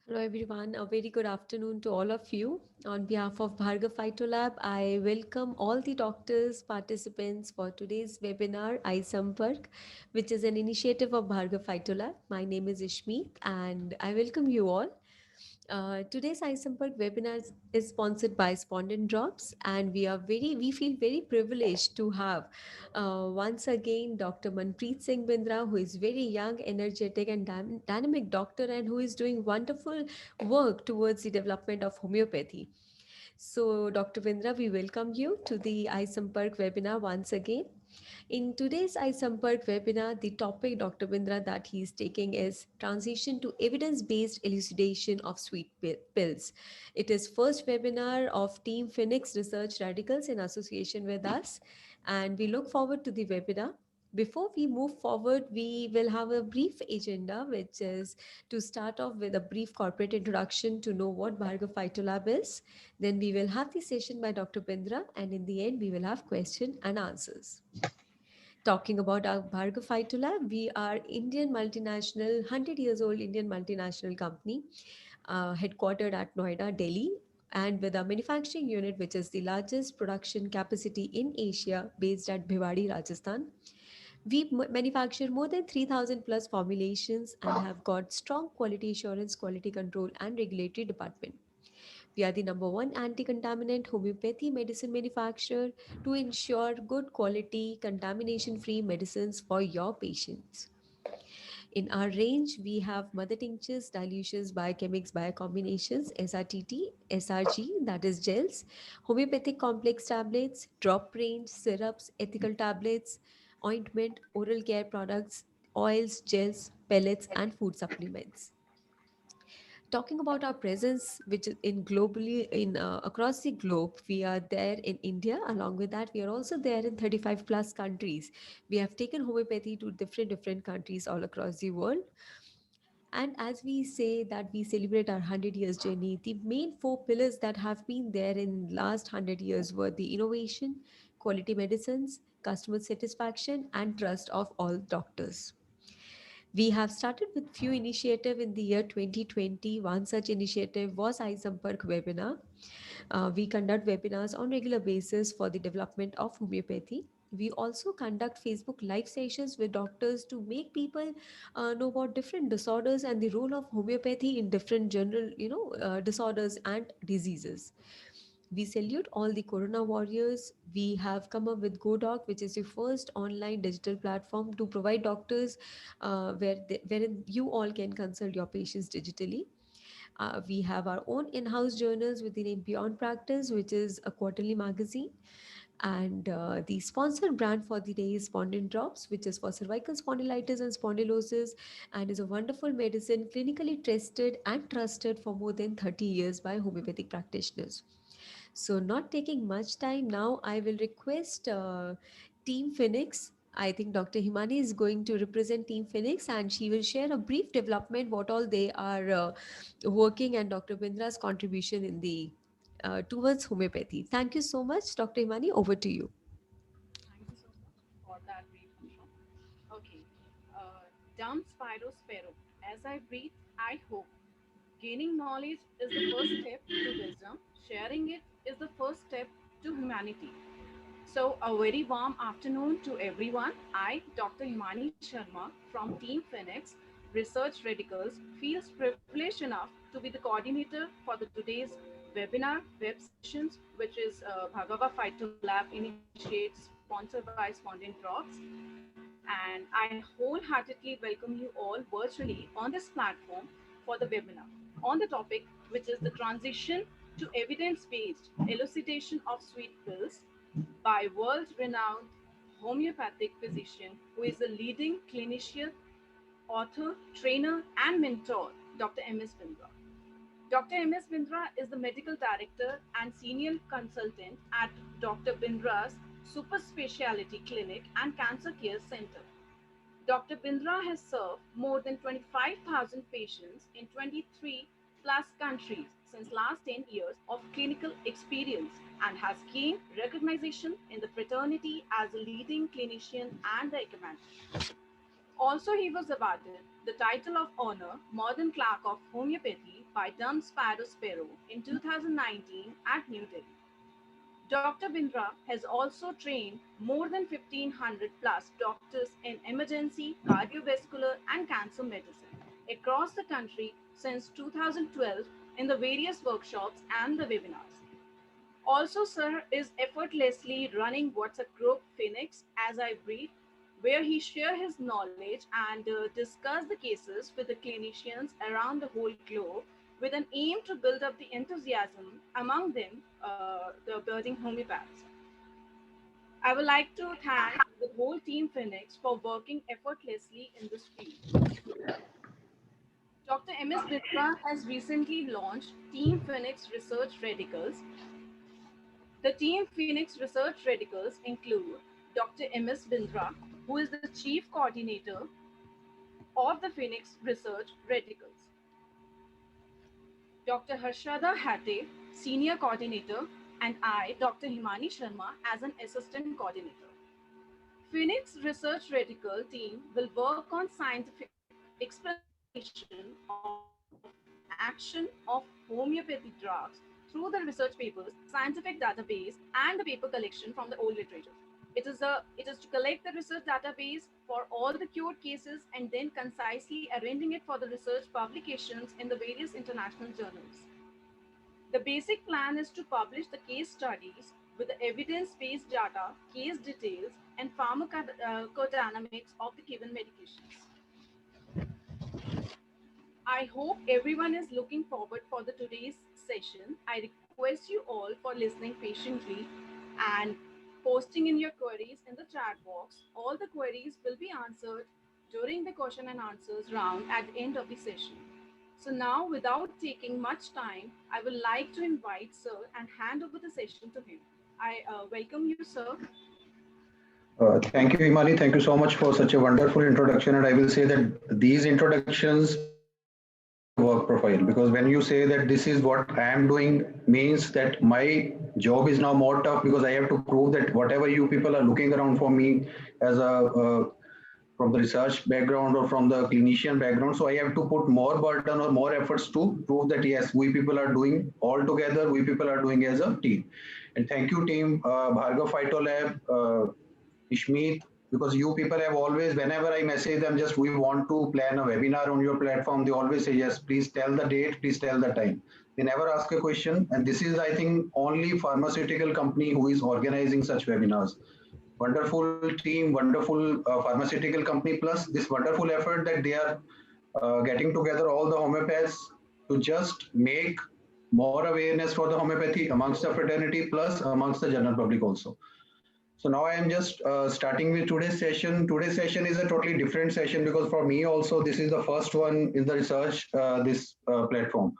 Hello everyone, a very good afternoon to all of you. On behalf of Bhargav Phytolab, I welcome all the doctors, participants for today's webinar, iSampark, which is an initiative of Bhargav Phytolab. My name is Ishmeet and I welcome you all. Today's iSampark webinar is sponsored by Spondent Drops, and we feel very privileged to have once again Dr. Manpreet Singh Bindra, who is very young, energetic, and dynamic doctor, and who is doing wonderful work towards the development of homeopathy. So, Dr. Bindra, we welcome you to the iSampark webinar once again. In today's iSampark webinar, the topic Dr. Bindra that he is taking is transition to evidence-based elucidation of sweet pills. It is first webinar of Team Phoenix Research Radicals in association with us, and we look forward to the webinar. Before we move forward, we will have a brief agenda, which is to start off with a brief corporate introduction to know what Bhargav Phytolab is. Then we will have the session by Dr. Bindra, and in the end, we will have question and answers. Talking about our Bhargav Phytolab, we are Indian multinational, 100 years old Indian multinational company, headquartered at Noida, Delhi, and with a manufacturing unit which is the largest production capacity in Asia, based at Bhiwadi, Rajasthan. We manufacture more than 3,000 plus formulations and have got strong quality assurance, quality control, and regulatory department. We are the number one anti-contaminant homeopathy medicine manufacturer to ensure good quality, contamination-free medicines for your patients. In our range, we have mother tinctures, dilutions, biochemics, biocombinations, SRTT, SRG, that is gels, homeopathic complex tablets, drop range, syrups, ethical tablets, ointment, oral care products, oils, gels, pellets, and food supplements. Talking about our presence, which is in globally in across the globe, we are there in India. Along with that, we are also there in 35 plus countries. We have taken homeopathy to different countries all across the world. And as we say that we celebrate our 100 years journey, the main four pillars that have been there in last 100 years were the innovation, quality medicines, customer satisfaction, and trust of all doctors. We have started with few initiative in the year 2020. One such initiative was iSampark webinar. We conduct webinars on regular basis for the development of homeopathy. We also conduct Facebook live sessions with doctors to make people know about different disorders and the role of homeopathy in different general, disorders and diseases. We salute all the Corona warriors. We have come up with GoDoc, which is the first online digital platform to provide doctors wherein you all can consult your patients digitally. We have our own in-house journals with the name Beyond Practice, which is a quarterly magazine. And the sponsored brand for the day is Spondent Drops, which is for cervical spondylitis and spondylosis, and is a wonderful medicine clinically tested and trusted for more than 30 years by homeopathic practitioners. So, not taking much time now, I will request Team Phoenix. I think Dr. Himani is going to represent Team Phoenix and she will share a brief development what all they are working and Dr. Bindra's contribution in the towards homeopathy. Thank you so much, Dr. Himani. Over to you. Thank you so much for that brief intro. Okay, dumb Spyro Sparrow. As I breathe, I hope. Gaining knowledge is the first step to wisdom. Sharing it is the first step to humanity. So, a very warm afternoon to everyone. I, Dr. Himani Sharma from Team Phoenix Research Radicals, feels privileged enough to be the coordinator for the today's webinar web sessions, which is Bhagava Phyto Lab initiates, sponsored by Spondent Drops. And I wholeheartedly welcome you all virtually on this platform for the webinar on the topic, which is the transition to evidence based elucidation of sweet pills by world renowned homeopathic physician who is a leading clinician, author, trainer, and mentor, Dr. M.S. Bindra. Dr. M.S. Bindra is the medical director and senior consultant at Dr. Bindra's Super Speciality Clinic and Cancer Care Center. Dr. Bindra has served more than 25,000 patients in 23 plus countries since last 10 years of clinical experience and has gained recognition in the fraternity as a leading clinician and recommender. Also, he was awarded the title of Honor Modern Clerk of Homeopathy by Dum Sparrow Sparrow in 2019 at New Delhi. Dr. Bindra has also trained more than 1500 plus doctors in emergency, cardiovascular, and cancer medicine across the country since 2012 in the various workshops and the webinars. Also, Sir is effortlessly running WhatsApp group Phoenix as I breathe, where he share his knowledge and discuss the cases with the clinicians around the whole globe with an aim to build up the enthusiasm among them, the budding homeopaths. I would like to thank the whole team Phoenix for working effortlessly in this field. Dr. MS Bitra has recently launched Team Phoenix Research Radicals. The Team Phoenix Research Radicals include Dr. MS Bindra, who is the Chief Coordinator of the Phoenix Research Radicals, Dr. Harshada Hatte, Senior Coordinator, and I, Dr. Himani Sharma, as an Assistant Coordinator. Phoenix Research Radical team will work on scientific explanation of action of homeopathy drugs through the research papers, scientific database, and the paper collection from the old literature. It is to collect the research database for all the cured cases and then concisely arranging it for the research publications in the various international journals. The basic plan is to publish the case studies with the evidence-based data, case details, and pharmacodynamics of the given medications. I hope everyone is looking forward for the today's session. I request you all for listening patiently and posting in your queries in the chat box. All the queries will be answered during the question and answers round at the end of the session. So now, without taking much time, I would like to invite Sir and hand over the session to him. I welcome you, Sir. Thank you, Himani. Thank you so much for such a wonderful introduction. And I will say that these introductions are my work profile, because when you say that this is what I am doing, means that my job is now more tough, because I have to prove that whatever you people are looking around for me as a from the research background or from the clinician background. So I have to put more burden or more efforts to prove that yes, we people are doing all together, we people are doing as a team. And thank you, team Bhargav Phytolab, Ishmeet, because you people have always, whenever I message them, just we want to plan a webinar on your platform, they always say, yes, please tell the date, please tell the time. They never ask a question. And this is, I think, only pharmaceutical company who is organizing such webinars. Wonderful team, wonderful pharmaceutical company, plus this wonderful effort that they are getting together all the homeopaths to just make more awareness for the homeopathy amongst the fraternity, plus amongst the general public also. So now I am just starting with today's session. Today's session is a totally different session, because for me also, this is the first one in the research, this platform.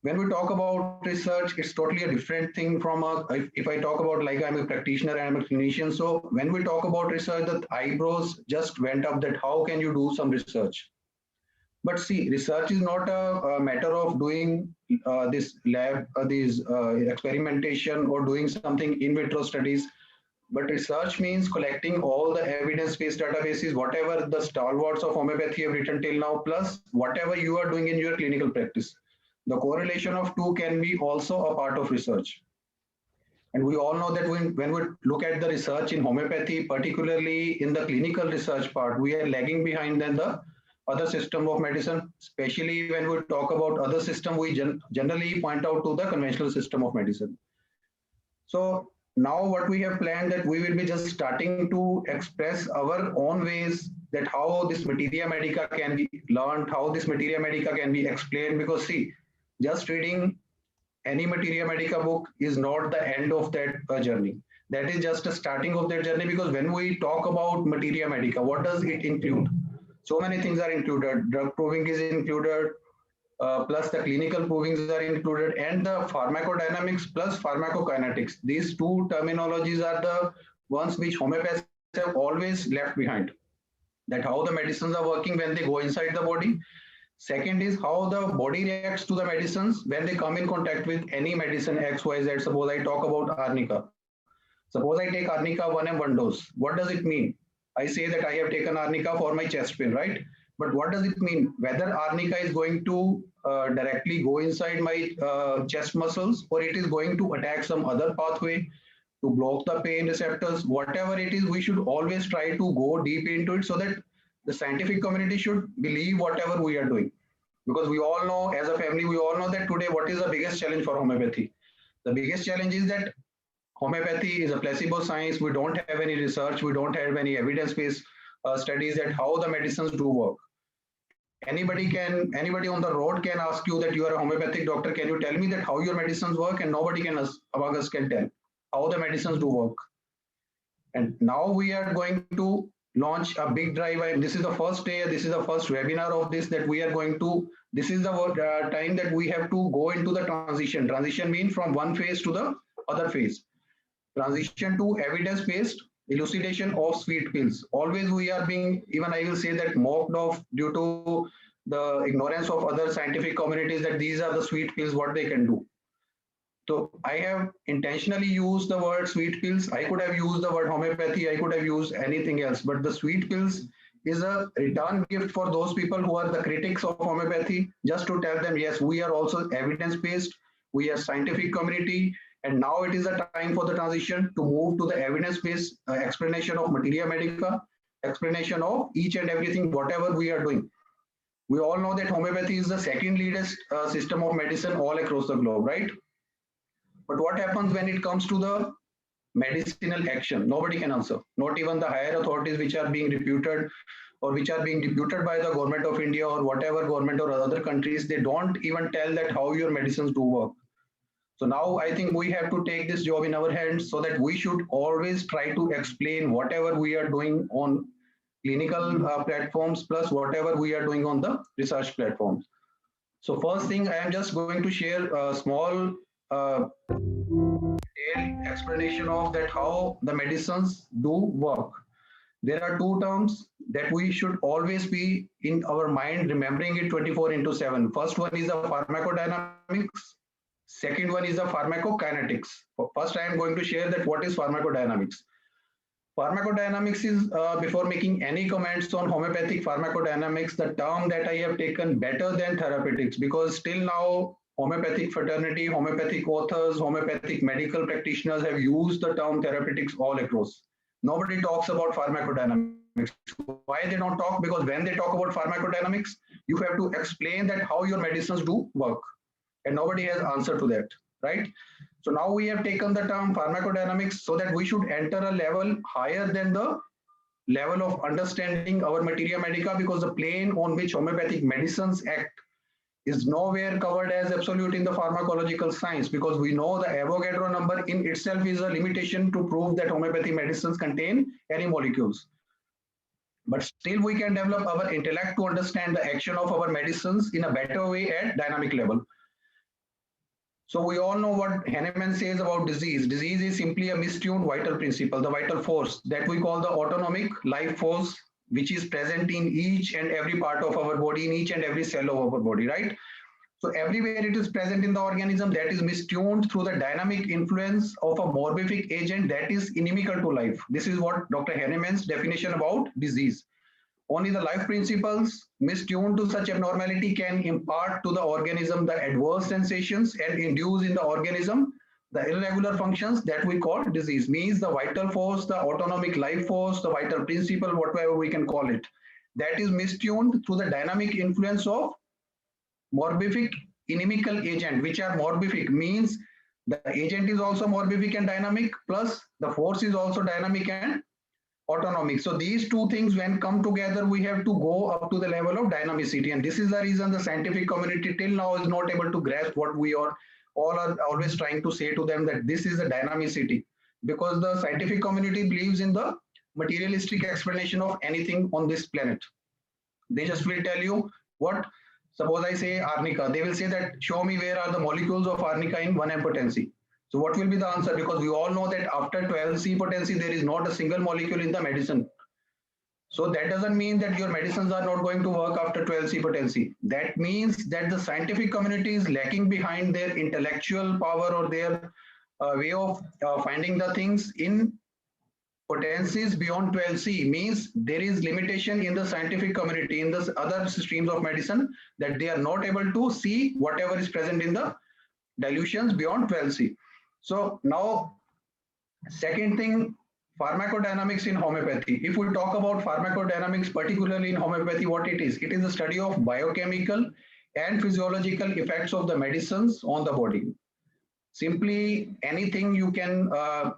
When we talk about research, it's totally a different thing from if I talk about, like, I'm a practitioner and I'm a clinician. So when we talk about research, the eyebrows just went up, that how can you do some research? But see, research is not a matter of doing this lab, these experimentation or doing something in vitro studies. But research means collecting all the evidence-based databases, whatever the stalwarts of homeopathy have written till now, plus whatever you are doing in your clinical practice. The correlation of two can be also a part of research. And we all know that when we look at the research in homeopathy, particularly in the clinical research part, we are lagging behind than the other system of medicine, especially when we talk about other system, we generally point out to the conventional system of medicine. So now what we have planned, that we will be just starting to express our own ways that how this materia medica can be learned, how this materia medica can be explained. Because see, just reading any materia medica book is not the end of that journey. That is just a starting of that journey, because when we talk about materia medica, what does it include? So many things are included. Drug proving is included, plus the clinical provings are included, and the pharmacodynamics plus pharmacokinetics. These two terminologies are the ones which homeopaths have always left behind. That how the medicines are working when they go inside the body. Second is how the body reacts to the medicines when they come in contact with any medicine XYZ. Suppose I talk about arnica. Suppose I take arnica 1 and 1 dose. What does it mean? I say that I have taken arnica for my chest pain, right? But what does it mean? Whether arnica is going to directly go inside my chest muscles, or it is going to attack some other pathway to block the pain receptors, whatever it is, we should always try to go deep into it so that the scientific community should believe whatever we are doing. Because we all know, as a family, we all know that today what is the biggest challenge for homeopathy? The biggest challenge is that homeopathy is a placebo science. We don't have any research, we don't have any evidence-based studies that how the medicines do work. Anybody on the road can ask you that you are a homeopathic doctor. Can you tell me that how your medicines work? And nobody can among us can tell how the medicines do work. And now we are going to launch a big drive. And this is the first day. This is the first webinar of this that we are going to. This is the time that we have to go into the transition. Transition means from one phase to the other phase. Transition to evidence-based elucidation of sweet pills. Always we are being, even I will say that, mocked off due to the ignorance of other scientific communities that these are the sweet pills, what they can do. So I have intentionally used the word sweet pills. I could have used the word homeopathy. I could have used anything else, but the sweet pills is a return gift for those people who are the critics of homeopathy, just to tell them, yes, we are also evidence-based. We are scientific community. And now it is a time for the transition to move to the evidence-based explanation of materia medica, explanation of each and everything, whatever we are doing. We all know that homeopathy is the second leadest system of medicine all across the globe, right? But what happens when it comes to the medicinal action? Nobody can answer. Not even the higher authorities which are being reputed or which are being deputed by the government of India or whatever government or other countries, they don't even tell that how your medicines do work. So now I think we have to take this job in our hands so that we should always try to explain whatever we are doing on clinical platforms plus whatever we are doing on the research platforms. So first thing, I am just going to share a small explanation of that how the medicines do work. There are two terms that we should always be in our mind, remembering it 24 into 7. First one is the pharmacodynamics. Second one is the pharmacokinetics. First, I am going to share that what is pharmacodynamics. Pharmacodynamics is, before making any comments on homeopathic pharmacodynamics, the term that I have taken better than therapeutics, because still now homeopathic fraternity, homeopathic authors, homeopathic medical practitioners have used the term therapeutics all across. Nobody talks about pharmacodynamics. Why they don't talk? Because when they talk about pharmacodynamics, you have to explain that how your medicines do work. And nobody has answer to that, right? So now we have taken the term pharmacodynamics so that we should enter a level higher than the level of understanding our materia medica, because the plane on which homeopathic medicines act is nowhere covered as absolute in the pharmacological science, because we know the Avogadro number in itself is a limitation to prove that homeopathic medicines contain any molecules. But still we can develop our intellect to understand the action of our medicines in a better way at dynamic level. So we all know what Hahnemann says about disease. Disease is simply a mistuned vital principle, the vital force that we call the autonomic life force, which is present in each and every part of our body, in each and every cell of our body, right? So everywhere it is present in the organism, that is mistuned through the dynamic influence of a morbific agent that is inimical to life. This is what Dr. Hahnemann's definition about disease. Only the life principles mistuned to such abnormality can impart to the organism the adverse sensations and induce in the organism the irregular functions that we call disease. Means the vital force, the autonomic life force, the vital principle, whatever we can call it, that is mistuned through the dynamic influence of morbific inimical agent, which are morbific, means the agent is also morbific and dynamic, plus the force is also dynamic and autonomic. So these two things, when come together, we have to go up to the level of dynamicity. And this is the reason the scientific community till now is not able to grasp what we are all are always trying to say to them, that this is a dynamicity, because the scientific community believes in the materialistic explanation of anything on this planet. They just will tell you what, suppose I say arnica, they will say that show me where are the molecules of arnica in 1M potency. So what will be the answer? Because we all know that after 12C potency, there is not a single molecule in the medicine. So that doesn't mean that your medicines are not going to work after 12C potency. That means that the scientific community is lacking behind their intellectual power or their way of finding the things in potencies beyond 12C means there is limitation in the scientific community, in the other streams of medicine, that they are not able to see whatever is present in the dilutions beyond 12C. So now, second thing, pharmacodynamics in homeopathy. If we talk about pharmacodynamics, particularly in homeopathy, what it is the study of biochemical and physiological effects of the medicines on the body. Simply anything you can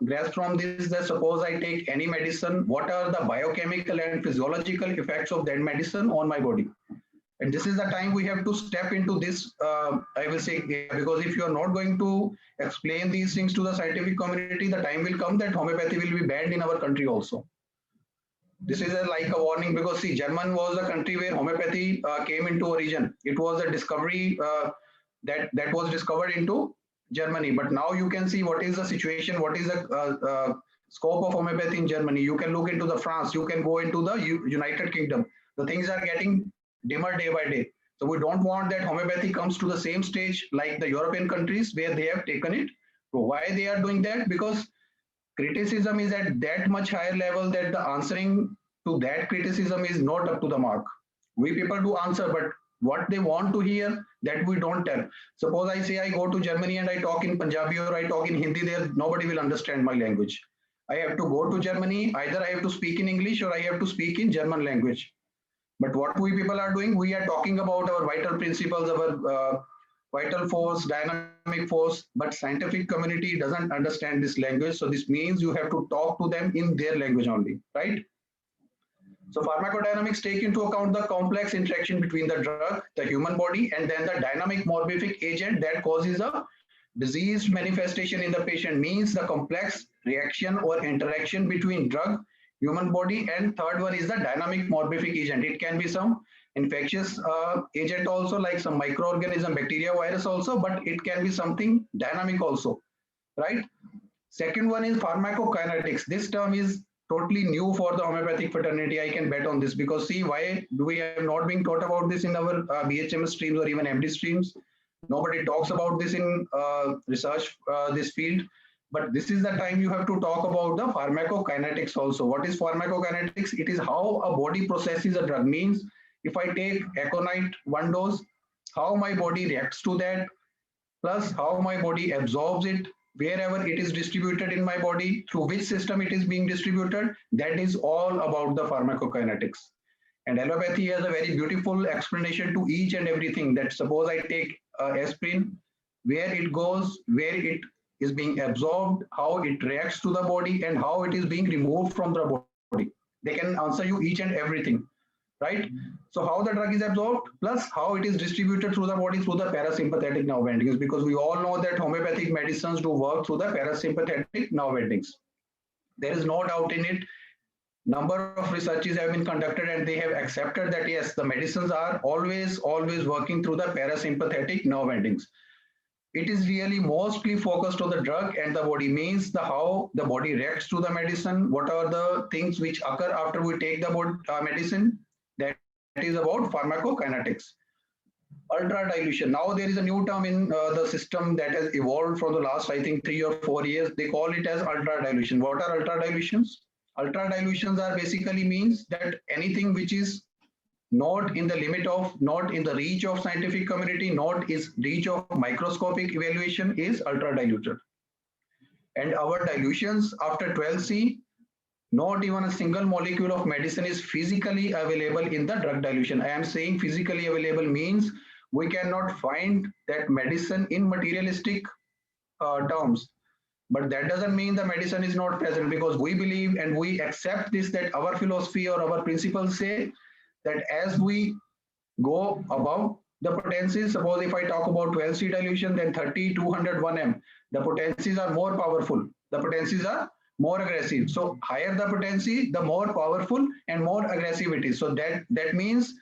grasp from this, that suppose I take any medicine, what are the biochemical and physiological effects of that medicine on my body? And this is the time we have to step into this, I will say, because if you are not going to explain these things to the scientific community, the time will come that homeopathy will be banned in our country also. This is like a warning, because see, German was a country where homeopathy came into origin. It was a discovery that was discovered into Germany. But now you can see what is the situation, what is the scope of homeopathy in Germany. You can look into the France, you can go into the United Kingdom. The things are getting dimmer day by day. So we don't want that homeopathy comes to the same stage like the European countries where they have taken it. So why they are doing that? Because criticism is at that much higher level that the answering to that criticism is not up to the mark. We people do answer, but what they want to hear, that we don't tell. Suppose I say I go to Germany and I talk in Punjabi or I talk in Hindi, there nobody will understand my language. I have to go to Germany, either I have to speak in English or I have to speak in German language. But what we people are doing, we are talking about our vital principles, our vital force, dynamic force, but scientific community doesn't understand this language. So this means you have to talk to them in their language only, right? So pharmacodynamics take into account the complex interaction between the drug, the human body, and then the dynamic morphic agent that causes a disease manifestation in the patient, means the complex reaction or interaction between drug, human body, and third one is the dynamic morphic agent. It can be some infectious agent also, like some microorganism, bacteria, virus also, but it can be something dynamic also, right? Second one is pharmacokinetics. This term is totally new for the homeopathic fraternity. I can bet on this, because see, why do we have not been taught about this in our BHMS streams or even MD streams? Nobody talks about this in research, this field. But this is the time you have to talk about the pharmacokinetics also. What is pharmacokinetics? It is how a body processes a drug. Means if I take aconite 1 dose, how my body reacts to that, plus how my body absorbs it, wherever it is distributed in my body, through which system it is being distributed. That is all about the pharmacokinetics. And allopathy has a very beautiful explanation to each and everything. That suppose I take aspirin, where it goes, where it is being absorbed, how it reacts to the body, and how it is being removed from the body. They can answer you each and everything, right? So how the drug is absorbed, plus how it is distributed through the body through the parasympathetic nerve endings, because we all know that homeopathic medicines do work through the parasympathetic nerve endings. There is no doubt in it. Number of researches have been conducted and they have accepted that yes, the medicines are always working through the parasympathetic nerve endings. It is really mostly focused on the drug and the body, means the how the body reacts to the medicine, what are the things which occur after we take the medicine. That is about pharmacokinetics. Ultra dilution. Now there is a new term in the system that has evolved for the last, I think, 3 or 4 years. They call it as ultra dilution. What are ultra dilutions? Ultra dilutions are basically means that anything which is not in the limit of, not in the reach of scientific community, not is reach of microscopic evaluation, is ultra diluted. And our dilutions after 12C, not even a single molecule of medicine is physically available in the drug dilution. I am saying physically available means we cannot find that medicine in materialistic terms. But that doesn't mean the medicine is not present, because we believe and we accept this, that our philosophy or our principles say that as we go above the potencies, suppose if I talk about 12C dilution, then 30, 200, 1M, the potencies are more powerful. The potencies are more aggressive. So higher the potency, the more powerful and more aggressive it is. So that means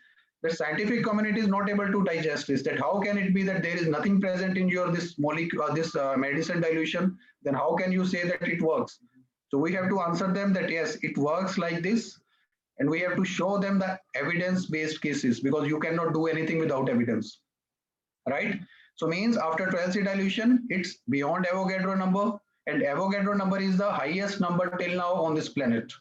the scientific community is not able to digest this, that how can it be that there is nothing present in your this molecule or this medicine dilution, then how can you say that it works? So we have to answer them that yes, it works like this, and we have to show them the evidence-based cases, because you cannot do anything without evidence, right? So means after 12C dilution, it's beyond Avogadro number. and Avogadro number is the highest number till now on this planet.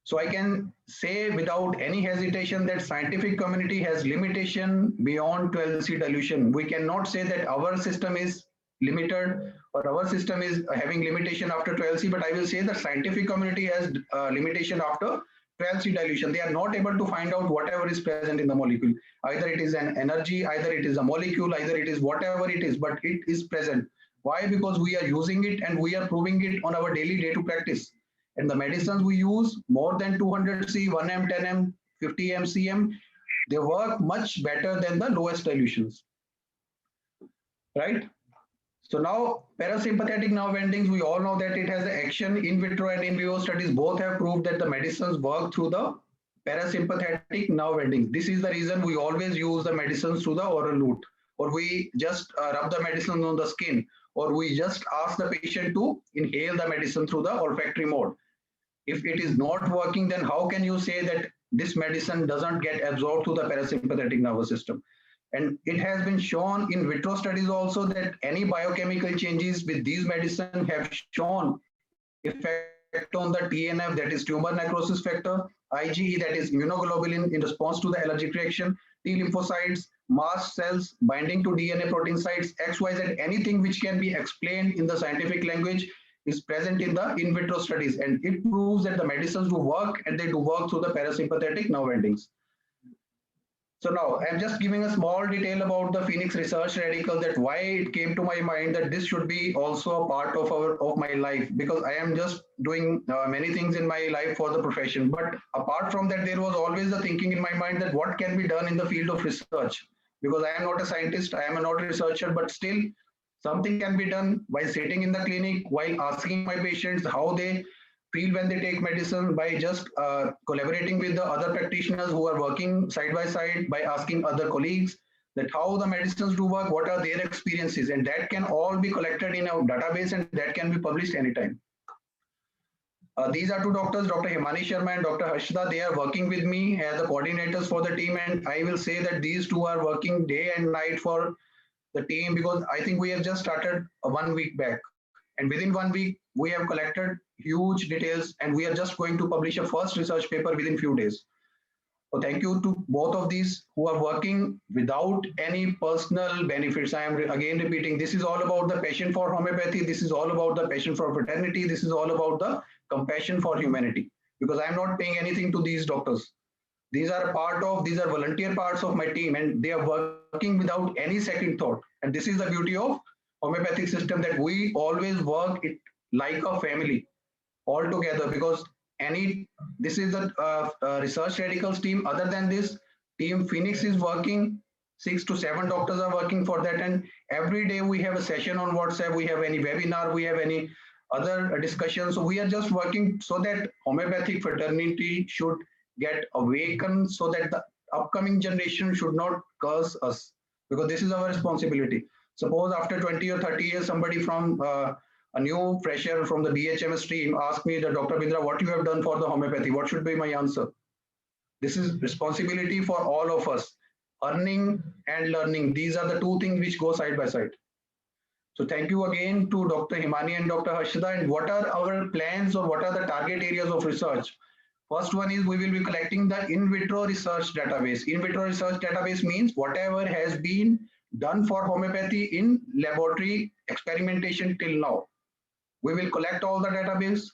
So I can say without any hesitation that scientific community has limitation beyond 12C dilution. We cannot say that our system is limited or our system is having limitation after 12C, but I will say the scientific community has limitation after 12C dilution. They are not able to find out whatever is present in the molecule. Either it is an energy, either it is a molecule, either it is whatever it is, but it is present. Why? Because we are using it and we are proving it on our daily day to practice. And the medicines we use more than 200C, 1M, 10M, 50M, CM, they work much better than the lowest dilutions, right? So now parasympathetic nerve endings, we all know that it has action. In vitro and in vivo studies both have proved that the medicines work through the parasympathetic nerve endings. This is the reason we always use the medicines through the oral route, or we just rub the medicine on the skin, or we just ask the patient to inhale the medicine through the olfactory mode. If it is not working, then how can you say that this medicine doesn't get absorbed to the parasympathetic nervous system? And it has been shown in vitro studies also that any biochemical changes with these medicines have shown effect on the TNF, that is tumor necrosis factor, IgE, that is immunoglobulin in response to the allergic reaction, T lymphocytes, mast cells binding to DNA protein sites, XYZ, anything which can be explained in the scientific language is present in the in vitro studies, and it proves that the medicines do work and they do work through the parasympathetic nerve endings. So now I'm just giving a small detail about the Phoenix research radical, that why it came to my mind that this should be also a part of my life, because I am just doing many things in my life for the profession. But apart from that, there was always the thinking in my mind that what can be done in the field of research, because I am not a scientist, I am not a researcher, but still something can be done by sitting in the clinic while asking my patients how they feel when they take medicine, by just collaborating with the other practitioners who are working side by side, by asking other colleagues that how the medicines do work, what are their experiences, and that can all be collected in a database and that can be published anytime. These are two doctors, Dr. Himani Sharma and Dr. Harshada. They are working with me as the coordinators for the team, and I will say that these two are working day and night for the team, because I think we have just started 1 week back, and within 1 week we have collected huge details and we are just going to publish a first research paper within few days. So thank you to both of these who are working without any personal benefits. I am again repeating, this is all about the passion for homeopathy, this is all about the passion for fraternity, this is all about the compassion for humanity, because I am not paying anything to these doctors. These are volunteer parts of my team, and they are working without any second thought. And this is the beauty of homeopathic system, that we always work it like a family all together, because this is the research radicals team. Other than this team, Phoenix is working, 6 to 7 doctors are working for that, and every day we have a session on WhatsApp, we have any webinar, we have any other discussions. So we are just working so that homeopathic fraternity should get awakened, so that the upcoming generation should not curse us, because this is our responsibility. Suppose after 20 or 30 years, somebody from a new fresher from the BHMS stream ask me, Dr. Bindra, what you have done for the homeopathy? What should be my answer? This is responsibility for all of us. Earning and learning, these are the two things which go side by side. So thank you again to Dr. Himani and Dr. Harshada. And what are our plans, or what are the target areas of research? First one is we will be collecting the in vitro research database. In vitro research database means whatever has been done for homeopathy in laboratory experimentation till now. We will collect all the database.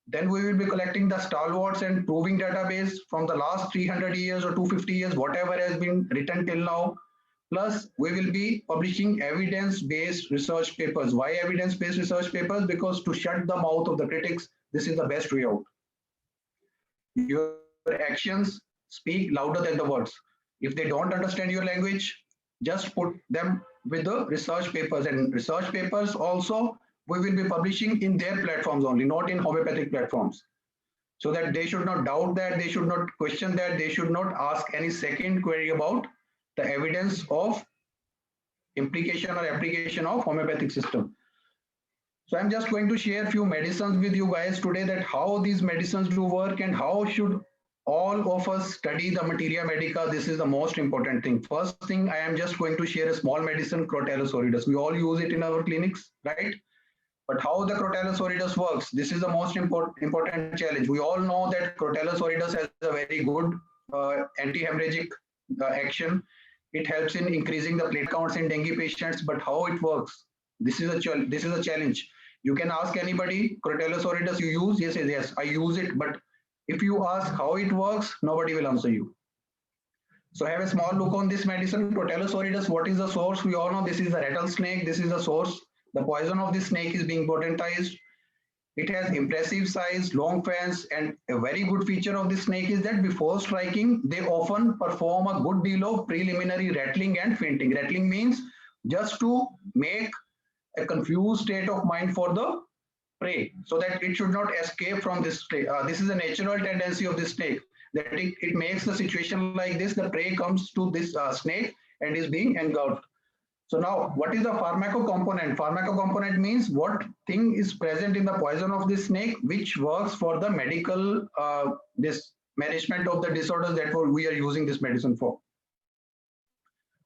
Then we will be collecting the stalwarts and proving database from the last 300 years or 250 years, whatever has been written till now. Plus, we will be publishing evidence-based research papers. Why evidence-based research papers? Because to shut the mouth of the critics, this is the best way out. Your actions speak louder than the words. If they don't understand your language, just put them with the research papers. And research papers also we will be publishing in their platforms only, not in homeopathic platforms. So that they should not doubt that, they should not question that, they should not ask any second query about the evidence of implication or application of homeopathic system. So I'm just going to share a few medicines with you guys today, that how these medicines do work and how should all of us study the materia medica. This is the most important thing. First thing, I am just going to share a small medicine, Crotalus horridus. We all use it in our clinics, right? But how the Crotalus solidus works, this is the most important challenge. We all know that Crotalus solidus has a very good anti-hemorrhagic action. It helps in increasing the platelet counts in dengue patients, but how it works, this is a challenge. You can ask anybody, Crotalus solidus you use? Yes, yes, yes, I use it. But if you ask how it works, nobody will answer you. So have a small look on this medicine, Crotalus solidus. What is the source? We all know this is a rattlesnake. This is the source. The poison of this snake is being potentized. It has impressive size, long fangs, and a very good feature of this snake is that before striking, they often perform a good deal of preliminary rattling and fainting. Rattling means just to make a confused state of mind for the prey so that it should not escape from this prey. This is a natural tendency of this snake that it makes the situation like this. The prey comes to this snake and is being engulfed. So now, what is the pharmacocomponent? Pharmacocomponent means what thing is present in the poison of this snake, which works for the medical this management of the disorders that we are using this medicine for.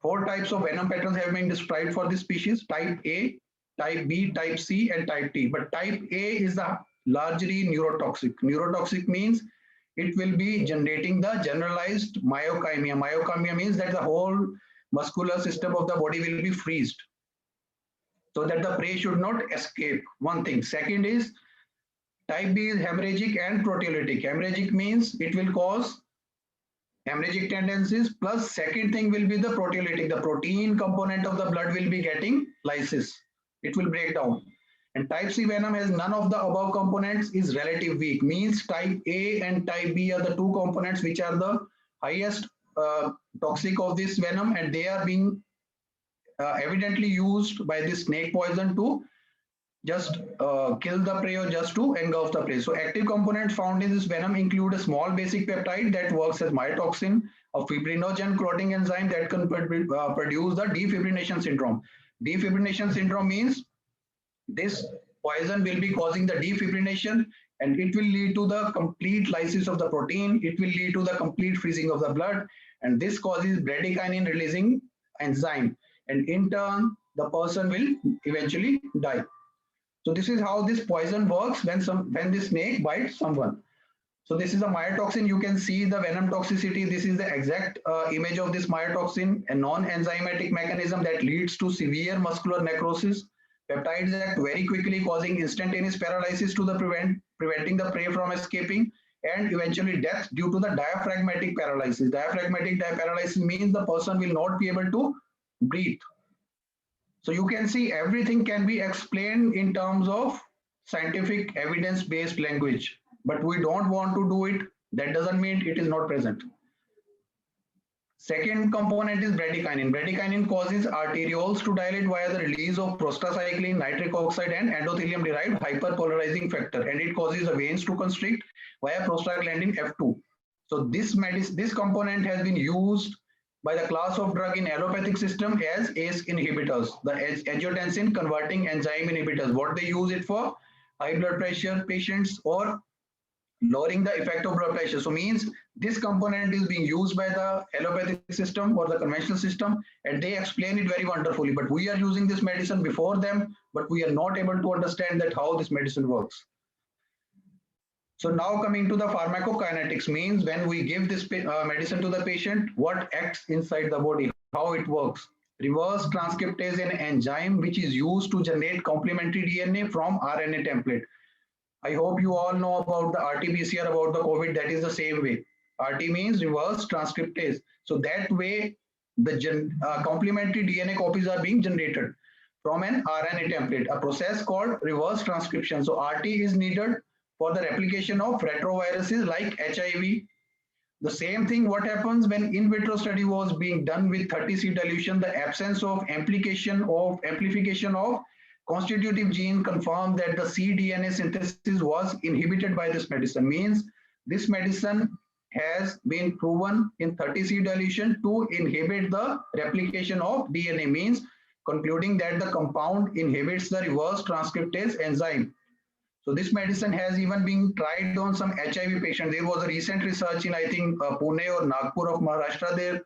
Four types of venom patterns have been described for this species: type A, type B, type C, and type T. But type A is the largely neurotoxic. Neurotoxic means it will be generating the generalized myokymia. Myokymia means that the whole muscular system of the body will be freezed so that the prey should not escape. One thing. Second is type B is hemorrhagic and proteolytic. Hemorrhagic means it will cause hemorrhagic tendencies, plus second thing will be the proteolytic. The protein component of the blood will be getting lysis. It will break down. And type C venom has none of the above components, is relative weak. Means type A and type B are the two components which are the highest toxic of this venom, and they are being evidently used by this snake poison to just kill the prey or just to engulf the prey. So active components found in this venom include a small basic peptide that works as myotoxin, a fibrinogen clotting enzyme that can produce the defibrillation syndrome. Defibrillation syndrome means this poison will be causing the defibrillation, and it will lead to the complete lysis of the protein. It will lead to the complete freezing of the blood, and this causes bradykinin releasing enzyme, and in turn the person will eventually die. So this is how this poison works when this snake bites someone. So this is a myotoxin. You can see the venom toxicity. This is the exact image of this myotoxin, a non-enzymatic mechanism that leads to severe muscular necrosis. Peptides act very quickly, causing instantaneous paralysis to the preventing the prey from escaping, and eventually death due to the diaphragmatic paralysis. Diaphragmatic paralysis means the person will not be able to breathe. So you can see everything can be explained in terms of scientific evidence-based language, but we don't want to do it. That doesn't mean it is not present. Second component is bradykinin. Bradykinin causes arterioles to dilate via the release of prostacyclin, nitric oxide, and endothelium-derived hyperpolarizing factor, and it causes the veins to constrict via prostaglandin F2. So this component has been used by the class of drug in allopathic system as ACE inhibitors, the angiotensin converting enzyme inhibitors. What they use it for? High blood pressure patients or lowering the effect of blood pressure. So means this component is being used by the allopathic system or the conventional system, and they explain it very wonderfully. But we are using this medicine before them, but we are not able to understand that how this medicine works. So now coming to the pharmacokinetics, means when we give this medicine to the patient, what acts inside the body, how it works. Reverse transcriptase is an enzyme which is used to generate complementary DNA from RNA template. I hope you all know about the RT-PCR about the COVID. That is the same way. RT means reverse transcriptase. So that way the complementary DNA copies are being generated from an RNA template, a process called reverse transcription. So RT is needed for the replication of retroviruses like HIV. The same thing what happens when in vitro study was being done with 30C dilution, the absence of amplification of constitutive gene confirmed that the cDNA synthesis was inhibited by this medicine. Means this medicine has been proven in 30C dilution to inhibit the replication of DNA, means concluding that the compound inhibits the reverse transcriptase enzyme. So this medicine has even been tried on some HIV patients. There was a recent research in, I think, Pune or Nagpur of Maharashtra. There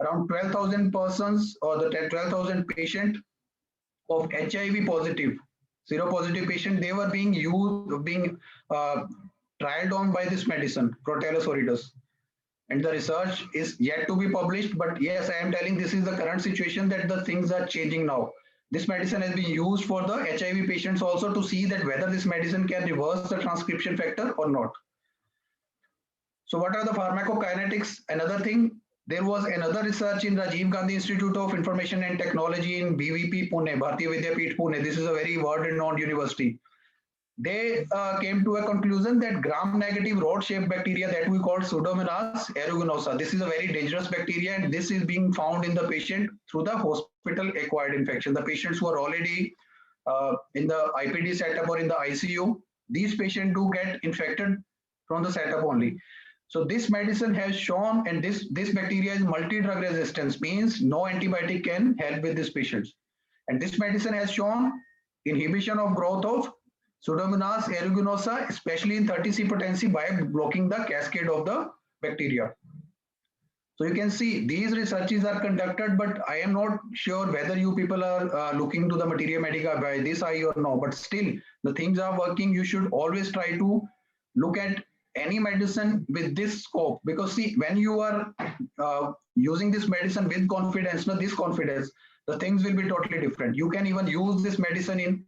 around 12,000 persons or the 12,000 patients of HIV positive seropositive patient, they were being uh, trialed on by this medicine, Crotellus horridus. And the research is yet to be published. But yes, I am telling this is the current situation that the things are changing now. This medicine has been used for the HIV patients also to see that whether this medicine can reverse the transcription factor or not. So what are the pharmacokinetics? Another thing, there was another research in Rajiv Gandhi Institute of Information and Technology in BVP Pune, Bharatiya Vidyapeeth Pune. This is a very world-renowned university. They came to a conclusion that gram-negative rod-shaped bacteria that we call Pseudomonas aeruginosa. This is a very dangerous bacteria, and this is being found in the patient through the hospital-acquired infection. The patients who are already in the IPD setup or in the ICU, these patients do get infected from the setup only. So this medicine has shown, and this bacteria is multi-drug resistance, means no antibiotic can help with these patients. And this medicine has shown inhibition of growth of Pseudomonas aeruginosa, especially in 30C potency by blocking the cascade of the bacteria. So you can see these researches are conducted, but I am not sure whether you people are looking to the materia medica by this eye or no, but still the things are working. You should always try to look at any medicine with this scope, because see, when you are using this medicine with confidence, not this confidence, the things will be totally different. You can even use this medicine in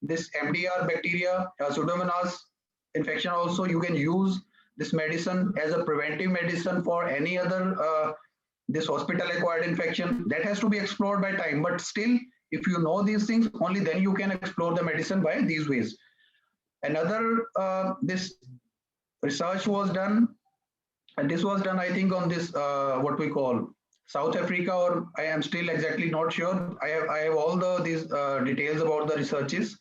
this MDR bacteria, Pseudomonas infection also. You can use this medicine as a preventive medicine for any other this hospital acquired infection. That has to be explored by time, but still, if you know these things, only then you can explore the medicine by these ways. Another this research was done, and this was done, I think, on this what we call South Africa, or I am still exactly not sure. I have all these details about the researches.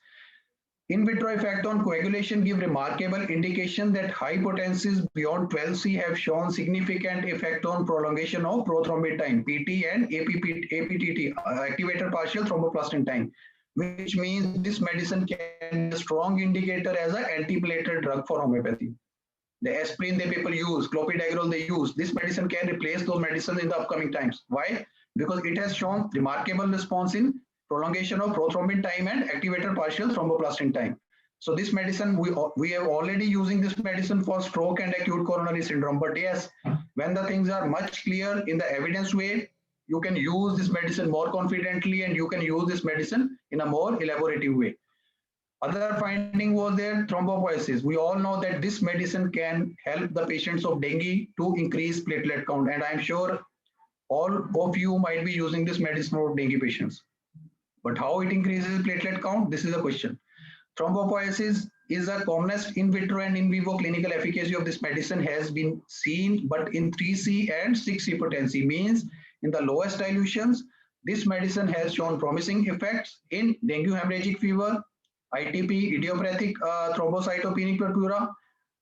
In vitro effect on coagulation give remarkable indication that high potencies beyond 12C have shown significant effect on prolongation of prothrombin time, PT and APTT, activator partial thromboplastin time, which means this medicine can be a strong indicator as an antiplatelet drug for homeopathy. The aspirin that people use, clopidogrel they use, this medicine can replace those medicines in the upcoming times. Why? Because it has shown remarkable response in prolongation of prothrombin time and activator partial thromboplastin time. So this medicine, we are already using this medicine for stroke and acute coronary syndrome. But yes, when the things are much clear in the evidence way, you can use this medicine more confidently, and you can use this medicine in a more elaborative way. Other finding was their thrombopoiesis. We all know that this medicine can help the patients of dengue to increase platelet count, and I'm sure all of you might be using this medicine for dengue patients. But how it increases platelet count? This is a question. Thrombopoiesis is the commonest in vitro and in vivo clinical efficacy of this medicine has been seen, but in 3C and 6C potency, means in the lowest dilutions, this medicine has shown promising effects in dengue hemorrhagic fever, ITP, idiopathic thrombocytopenic purpura,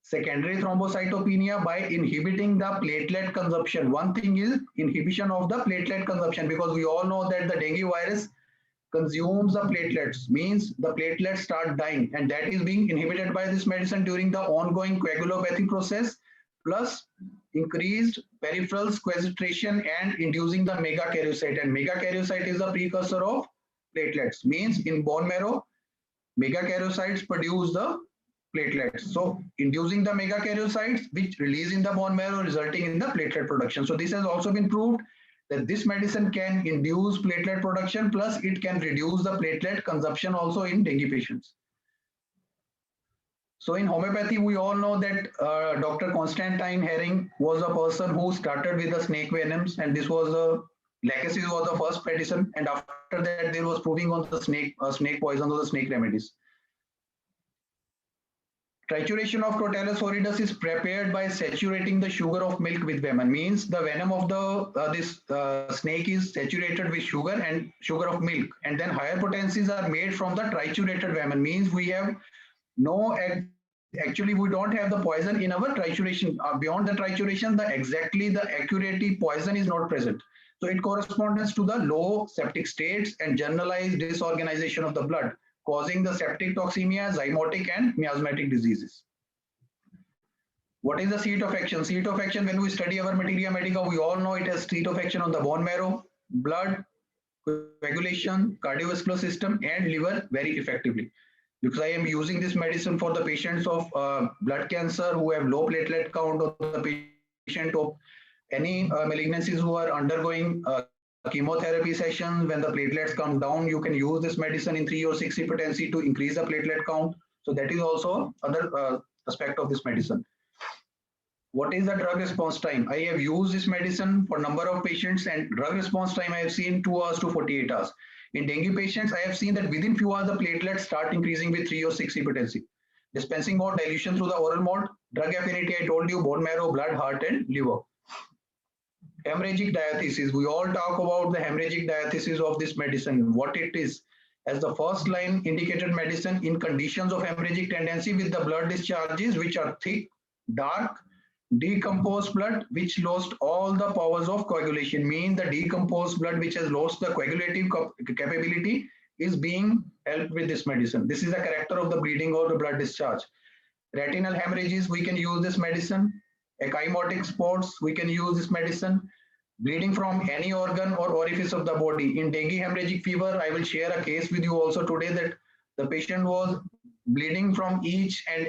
secondary thrombocytopenia by inhibiting the platelet consumption. One thing is inhibition of the platelet consumption, because we all know that the dengue virus consumes the platelets, means the platelets start dying, and that is being inhibited by this medicine during the ongoing coagulopathy process, plus increased peripheral sequestration and inducing the megakaryocyte. And megakaryocyte is the precursor of platelets, means in bone marrow, megakaryocytes produce the platelets. So inducing the megakaryocytes, which release in the bone marrow, resulting in the platelet production. So this has also been proved that this medicine can induce platelet production, plus it can reduce the platelet consumption also in dengue patients. So in homeopathy, we all know that Dr. Constantine Herring was a person who started with the snake venoms, and this was Lachesis was the first medicine, and after that there was proving on the snake poison or the snake remedies. Trituration of Crotellus horridus is prepared by saturating the sugar of milk with venom. Means the venom of the snake is saturated with sugar and sugar of milk, and then higher potencies are made from the triturated venom. Means we have no, actually we don't have the poison in our trituration. Beyond the trituration, the accurately poison is not present. So it corresponds to the low septic states and generalized disorganization of the blood, causing the septic toxemia, zymotic and miasmatic diseases. What is the seat of action? Seat of action, when we study our materia medica, we all know it has seat of action on the bone marrow, blood, coagulation, cardiovascular system, and liver very effectively. because I am using this medicine for the patients of blood cancer who have low platelet count, or the patient of any malignancies who are undergoing chemotherapy sessions. When the platelets come down, you can use this medicine in 3 or 6 hypertency to increase the platelet count. So that is also other aspect of this medicine. What is the drug response time? I have used this medicine for number of patients, and drug response time I have seen 2 hours to 48 hours. In dengue patients, I have seen that within few hours the platelets start increasing with 3 or 6 hypertensive. Dispensing mode, dilution through the oral mode, drug affinity, I told you, bone marrow, blood, heart, and liver. Hemorrhagic diathesis. We all talk about the hemorrhagic diathesis of this medicine, what it is. As the first line indicated medicine in conditions of hemorrhagic tendency with the blood discharges which are thick, dark, decomposed blood which lost all the powers of coagulation, mean the decomposed blood which has lost the coagulative capability is being helped with this medicine. This is the character of the bleeding or the blood discharge. Retinal hemorrhages, we can use this medicine. Ecchymotic spots, we can use this medicine. Bleeding from any organ or orifice of the body. In dengue hemorrhagic fever, I will share a case with you also today that the patient was bleeding from each and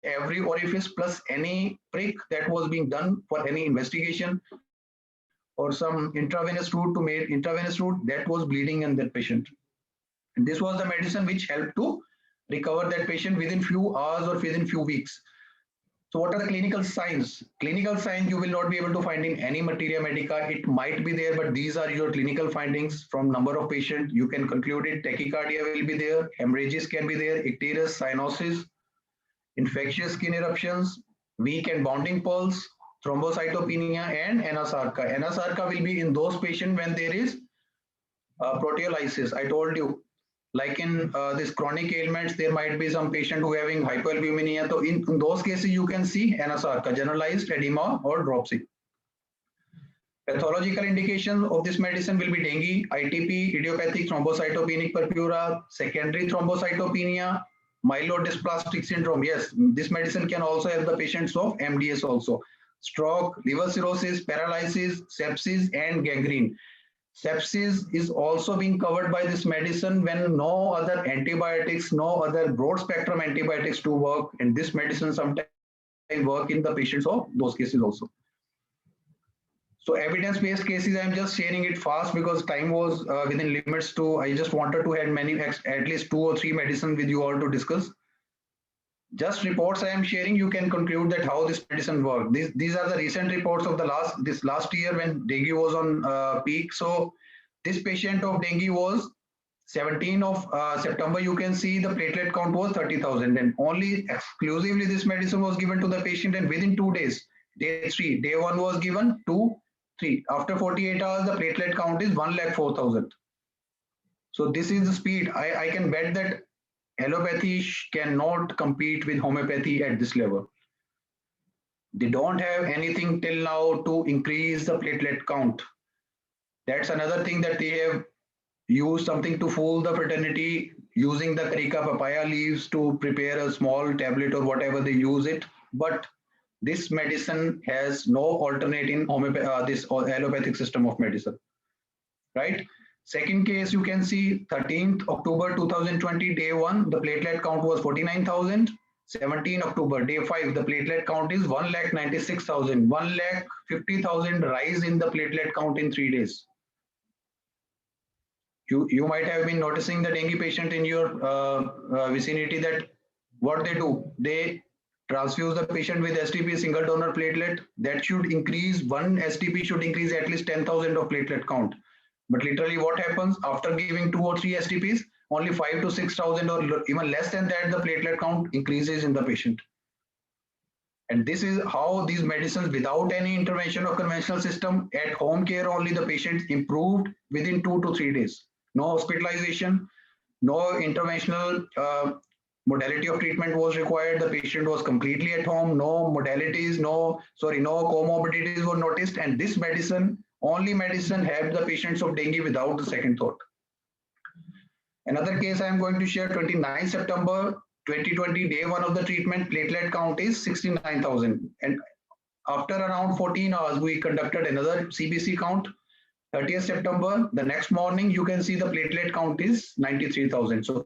every orifice plus any prick that was being done for any investigation or some intravenous route to make intravenous route that was bleeding in that patient. And this was the medicine which helped to recover that patient within few hours or within few weeks. So what are the clinical signs? Clinical signs you will not be able to find in any materia medica. It might be there, but these are your clinical findings from number of patients. You can conclude it. Tachycardia will be there. Hemorrhages can be there. Icterus, cyanosis, infectious skin eruptions, weak and bounding pulse, thrombocytopenia, and anasarca. Anasarca will be in those patients when there is proteolysis. I told you, like in this chronic ailments, there might be some patient who having hypoalbuminemia. So in those cases, you can see anasarca, generalized edema or dropsy. Pathological indication of this medicine will be dengue, ITP, idiopathic thrombocytopenic purpura, secondary thrombocytopenia, myelodysplastic syndrome. Yes, this medicine can also help the patients of MDS also. Stroke, liver cirrhosis, paralysis, sepsis, and gangrene. Sepsis is also being covered by this medicine when no other antibiotics, no other broad spectrum antibiotics to work, and this medicine sometimes work in the patients of those cases also. So evidence-based cases, I'm just sharing it fast because time was within limits to, I just wanted to have at least 2 or 3 medicines with you all to discuss. Just reports I am sharing, you can conclude that how this medicine works. These are the recent reports of the last year when dengue was on peak. So this patient of dengue was 17 of September. You can see the platelet count was 30,000, and only exclusively this medicine was given to the patient, and within 2 days, day 3, day 1 was given, 2, 3. After 48 hours, the platelet count is 104,000. So this is the speed. I can bet that allopathy cannot compete with homeopathy at this level. They don't have anything till now to increase the platelet count. That's another thing that they have used something to fool the fraternity using the carica papaya leaves to prepare a small tablet or whatever they use it. But this medicine has no alternate in this allopathic system of medicine, right? Second case, you can see 13th October 2020, day 1, the platelet count was 49,000. 17 October, day 5, the platelet count is 1,96,000. 1,50,000 rise in the platelet count in 3 days. You might have been noticing the dengue patient in your vicinity that what they do, they transfuse the patient with STP, single donor platelet. That should increase, one STP should increase at least 10,000 of platelet count. But literally what happens after giving 2 or 3 STPs, only 5 to 6,000 or even less than that, the platelet count increases in the patient. And this is how these medicines, without any intervention of conventional system, at home care only, the patient improved within 2 to 3 days. No hospitalization, no interventional modality of treatment was required. The patient was completely at home. No modalities, no comorbidities were noticed. And this medicine, only medicine, helped the patients of dengue without the second thought. Another case I am going to share, 29 September 2020, day 1 of the treatment, platelet count is 69,000. And after around 14 hours, we conducted another CBC count. 30th September, the next morning, you can see the platelet count is 93,000. So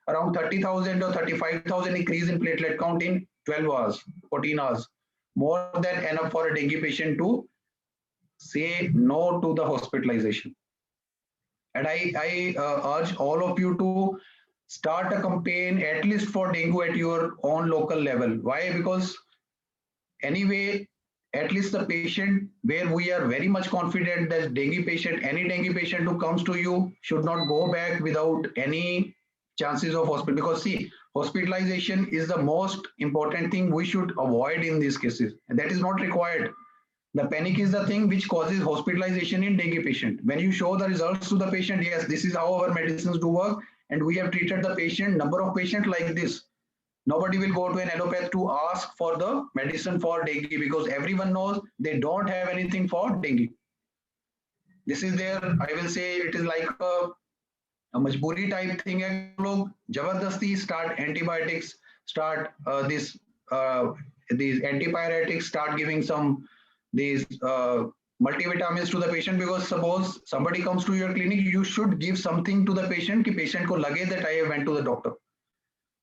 around 30,000 or 35,000 increase in platelet count in 12 hours, 14 hours, more than enough for a dengue patient to say no to the hospitalization. And I urge all of you to start a campaign at least for dengue at your own local level. Why? Because anyway, at least the patient where we are very much confident that dengue patient, any dengue patient who comes to you should not go back without any chances of hospital. Because see, hospitalization is the most important thing we should avoid in these cases. And that is not required. The panic is the thing which causes hospitalization in dengue patient. When you show the results to the patient, yes, this is how our medicines do work, and we have treated the patient, number of patients like this. Nobody will go to an allopath to ask for the medicine for dengue because everyone knows they don't have anything for dengue. This is their, I will say, it is like a majburi type thing है लोग जबरदस्ती start antibiotics, start these antipyretics, start giving some these multivitamins to the patient, because suppose somebody comes to your clinic, you should give something to the patient कि patient को लगे that I went to the doctor.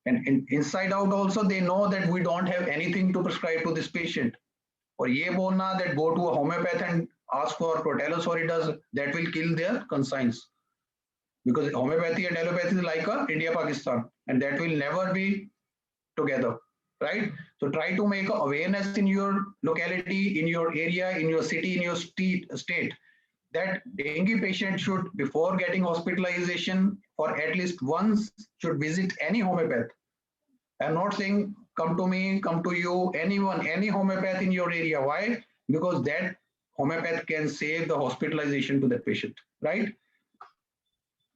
And inside out also they know that we don't have anything to prescribe to this patient. Or ye bolna that go to a homeopath and ask for Protalus or it does, that will kill their conscience. Because homeopathy and allopathy is like a India Pakistan, and that will never be together, right? So try to make awareness in your locality, in your area, in your city, in your state, that dengue patient should, before getting hospitalization, for at least once should visit any homeopath. I'm not saying come to me, come to you, anyone, any homeopath in your area. Why? Because that homeopath can save the hospitalization to that patient, right?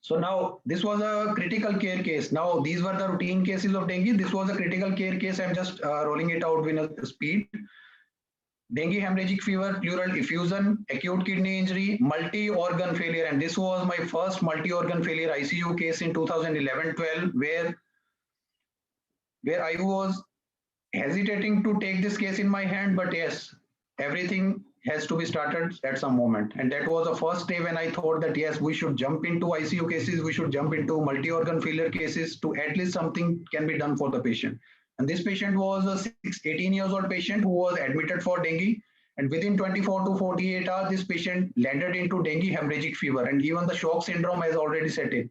So now this was a critical care case. Now these were the routine cases of dengue. This was a critical care case. I'm just rolling it out with a speed. Dengue hemorrhagic fever, pleural effusion, acute kidney injury, multi-organ failure. And this was my first multi-organ failure ICU case in 2011-12, where I was hesitating to take this case in my hand, but yes, everything has to be started at some moment. And that was the first day when I thought that yes, we should jump into ICU cases, we should jump into multi-organ failure cases to at least something can be done for the patient. And this patient was a 18 years old patient who was admitted for dengue. And within 24 to 48 hours, this patient landed into dengue hemorrhagic fever. And even the shock syndrome has already set in.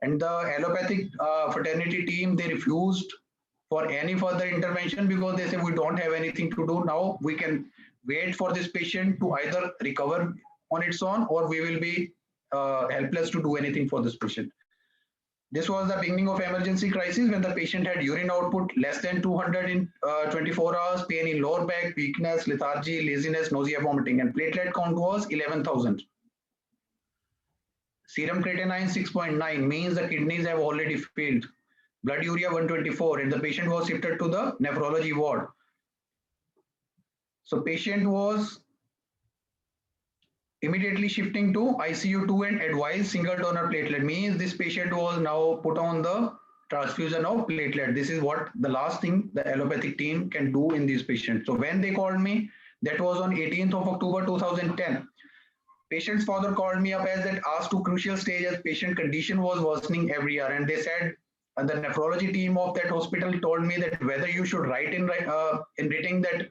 And the allopathic fraternity team, they refused for any further intervention because they say we don't have anything to do now. We can wait for this patient to either recover on its own or we will be helpless to do anything for this patient. This was the beginning of emergency crisis when the patient had urine output less than 200 in 24 hours, pain in lower back, weakness, lethargy, laziness, nausea, vomiting, and platelet count was 11,000. Serum creatinine 6.9 means the kidneys have already failed. Blood urea 124, and the patient was shifted to the nephrology ward. So patient was immediately shifting to ICU 2 and advised single donor platelet, means this patient was now put on the transfusion of platelet. This is what the last thing the allopathic team can do in these patients. So when they called me, that was on 18th of October 2010. Patient's father called me up as that asked to crucial stage as patient condition was worsening every year, and they said, and the nephrology team of that hospital told me that whether you should write in writing that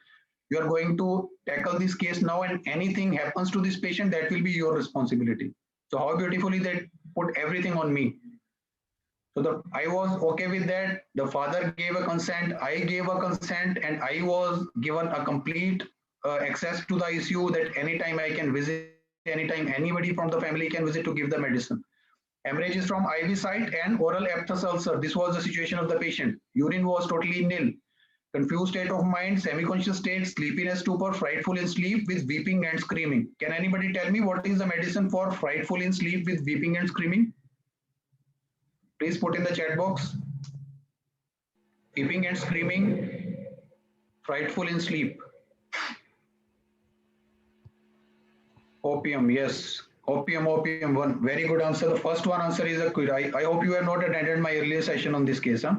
you are going to tackle this case now and anything happens to this patient, that will be your responsibility. So how beautifully they put everything on me. So I was okay with that. The father gave a consent, I gave a consent, and I was given a complete access to the ICU that anytime I can visit, anytime anybody from the family can visit to give the medicine. Hemorrhage is from IV site and oral aphthous ulcer. This was the situation of the patient. Urine was totally nil. Confused state of mind, semi-conscious state, sleepiness, stupor, frightful in sleep with weeping and screaming. Can anybody tell me what is the medicine for frightful in sleep with weeping and screaming? Please put in the chat box. Weeping and screaming, frightful in sleep. Opium, yes. Opium, one. Very good answer. The first one answer is a quiz. I hope you have not attended my earlier session on this case. Huh?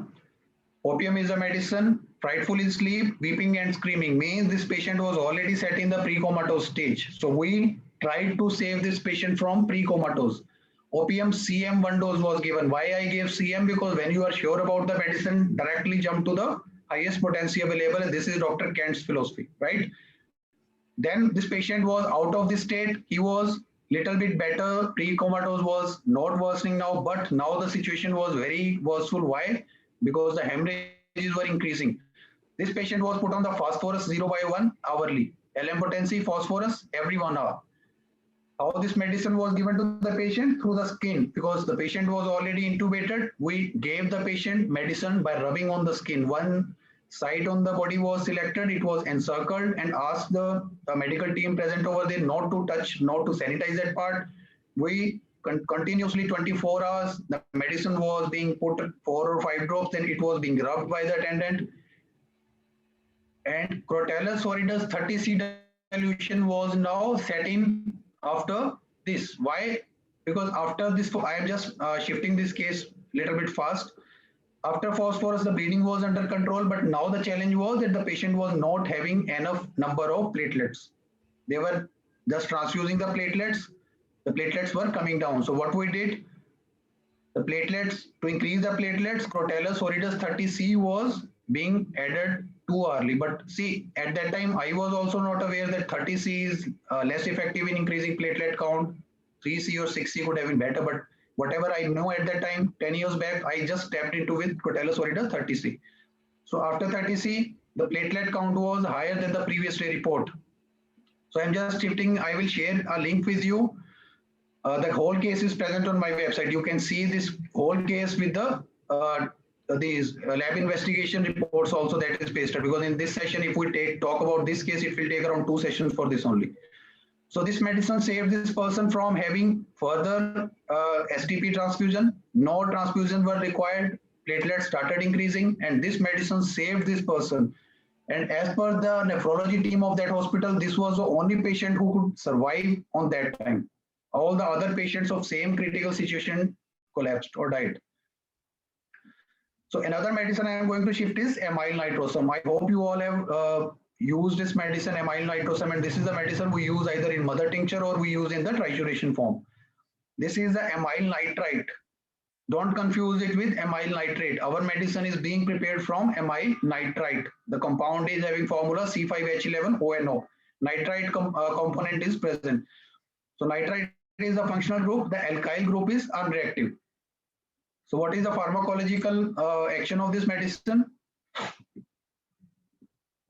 Opium is a medicine. Frightful in sleep, weeping and screaming means this patient was already set in the pre-comatose stage. So we tried to save this patient from pre-comatose. Opium CM 1 dose was given. Why I gave CM? Because when you are sure about the medicine, directly jump to the highest potency available. And this is Dr. Kent's philosophy, right? Then this patient was out of the state. He was little bit better. Pre-comatose was not worsening now, but now the situation was very worseful. Why? Because the hemorrhages were increasing. This patient was put on the phosphorus 0/1 hourly. LM potency phosphorus every 1 hour. How this medicine was given to the patient? Through the skin, because the patient was already intubated. We gave the patient medicine by rubbing on the skin. One site on the body was selected, it was encircled, and asked the medical team present over there not to touch, not to sanitize that part. We continuously 24 hours, the medicine was being put 4 or 5 drops, then it was being rubbed by the attendant. And Crotellus horridus 30C dilution was now set in after this. Why? Because after this, I am just shifting this case little bit fast. After phosphorus, the bleeding was under control, but now the challenge was that the patient was not having enough number of platelets. They were just transfusing the platelets were coming down. So what we did, the platelets, to increase the platelets, Crotellus horridus 30C was being added too early. But see, at that time, I was also not aware that 30C is less effective in increasing platelet count. 3C or 6C could have been better, but whatever I know at that time, 10 years back, I just tapped into with Crotellus horridus 30C. So after 30C, the platelet count was higher than the previous day report. So I'm just shifting, I will share a link with you. The whole case is present on my website. You can see this whole case with the these lab investigation reports also that is pasted, because in this session, if we talk about this case, it will take around 2 sessions for this only. So this medicine saved this person from having further STP transfusion. No transfusion were required. Platelets started increasing, and this medicine saved this person. And as per the nephrology team of that hospital, this was the only patient who could survive on that time. All the other patients of same critical situation collapsed or died. So another medicine I am going to shift is amyl nitrosum. I hope you all have used this medicine, amyl nitrosum, and this is the medicine we use either in mother tincture or we use in the trituration form. This is the amyl nitrite. Don't confuse it with amyl nitrate. Our medicine is being prepared from amyl nitrite. The compound is having formula C5H11ONO. Nitrite component is present. So nitrite is the functional group. The alkyl group is unreactive. So what is the pharmacological action of this medicine?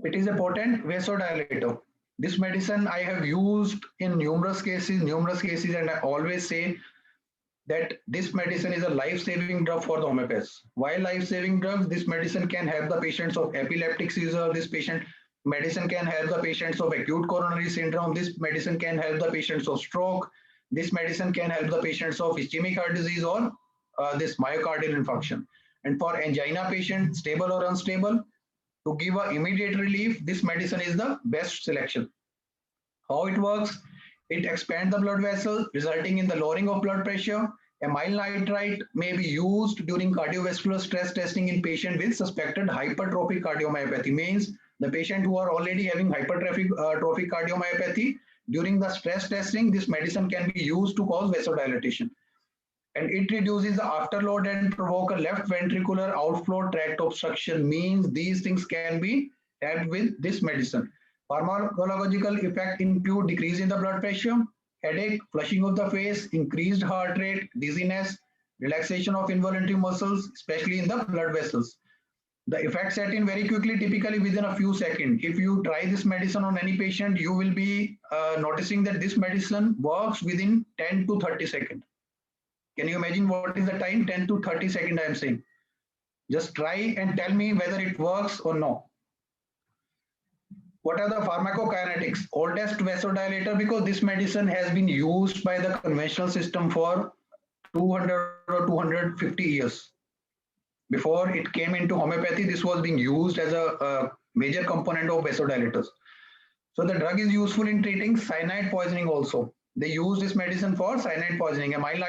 It is a potent vasodilator. This medicine I have used in numerous cases, and I always say that this medicine is a life-saving drug for the homeopaths. Why life-saving drugs? This medicine can help the patients of epileptic seizure. This medicine can help the patients of acute coronary syndrome. This medicine can help the patients of stroke. This medicine can help the patients of ischemic heart disease or this myocardial infarction. And for angina patients, stable or unstable, to give an immediate relief, this medicine is the best selection. How it works? It expands the blood vessel, resulting in the lowering of blood pressure. Amyl nitrite may be used during cardiovascular stress testing in patients with suspected hypertrophic cardiomyopathy. Means the patient who are already having hypertrophic cardiomyopathy, during the stress testing, this medicine can be used to cause vasodilatation. And it reduces the afterload and provoke a left ventricular outflow tract obstruction. Means these things can be helped with this medicine. Pharmacological effect include decrease in the blood pressure, headache, flushing of the face, increased heart rate, dizziness, relaxation of involuntary muscles, especially in the blood vessels. The effect set in very quickly, typically within a few seconds. If you try this medicine on any patient, you will be noticing that this medicine works within 10 to 30 seconds. Can you imagine what is the time? 10 to 30 seconds I am saying. Just try and tell me whether it works or no. What are the pharmacokinetics? Oldest vasodilator, because this medicine has been used by the conventional system for 200 or 250 years. Before it came into homeopathy, this was being used as a major component of vasodilators. So the drug is useful in treating cyanide poisoning also. They use this medicine for cyanide poisoning. Amyl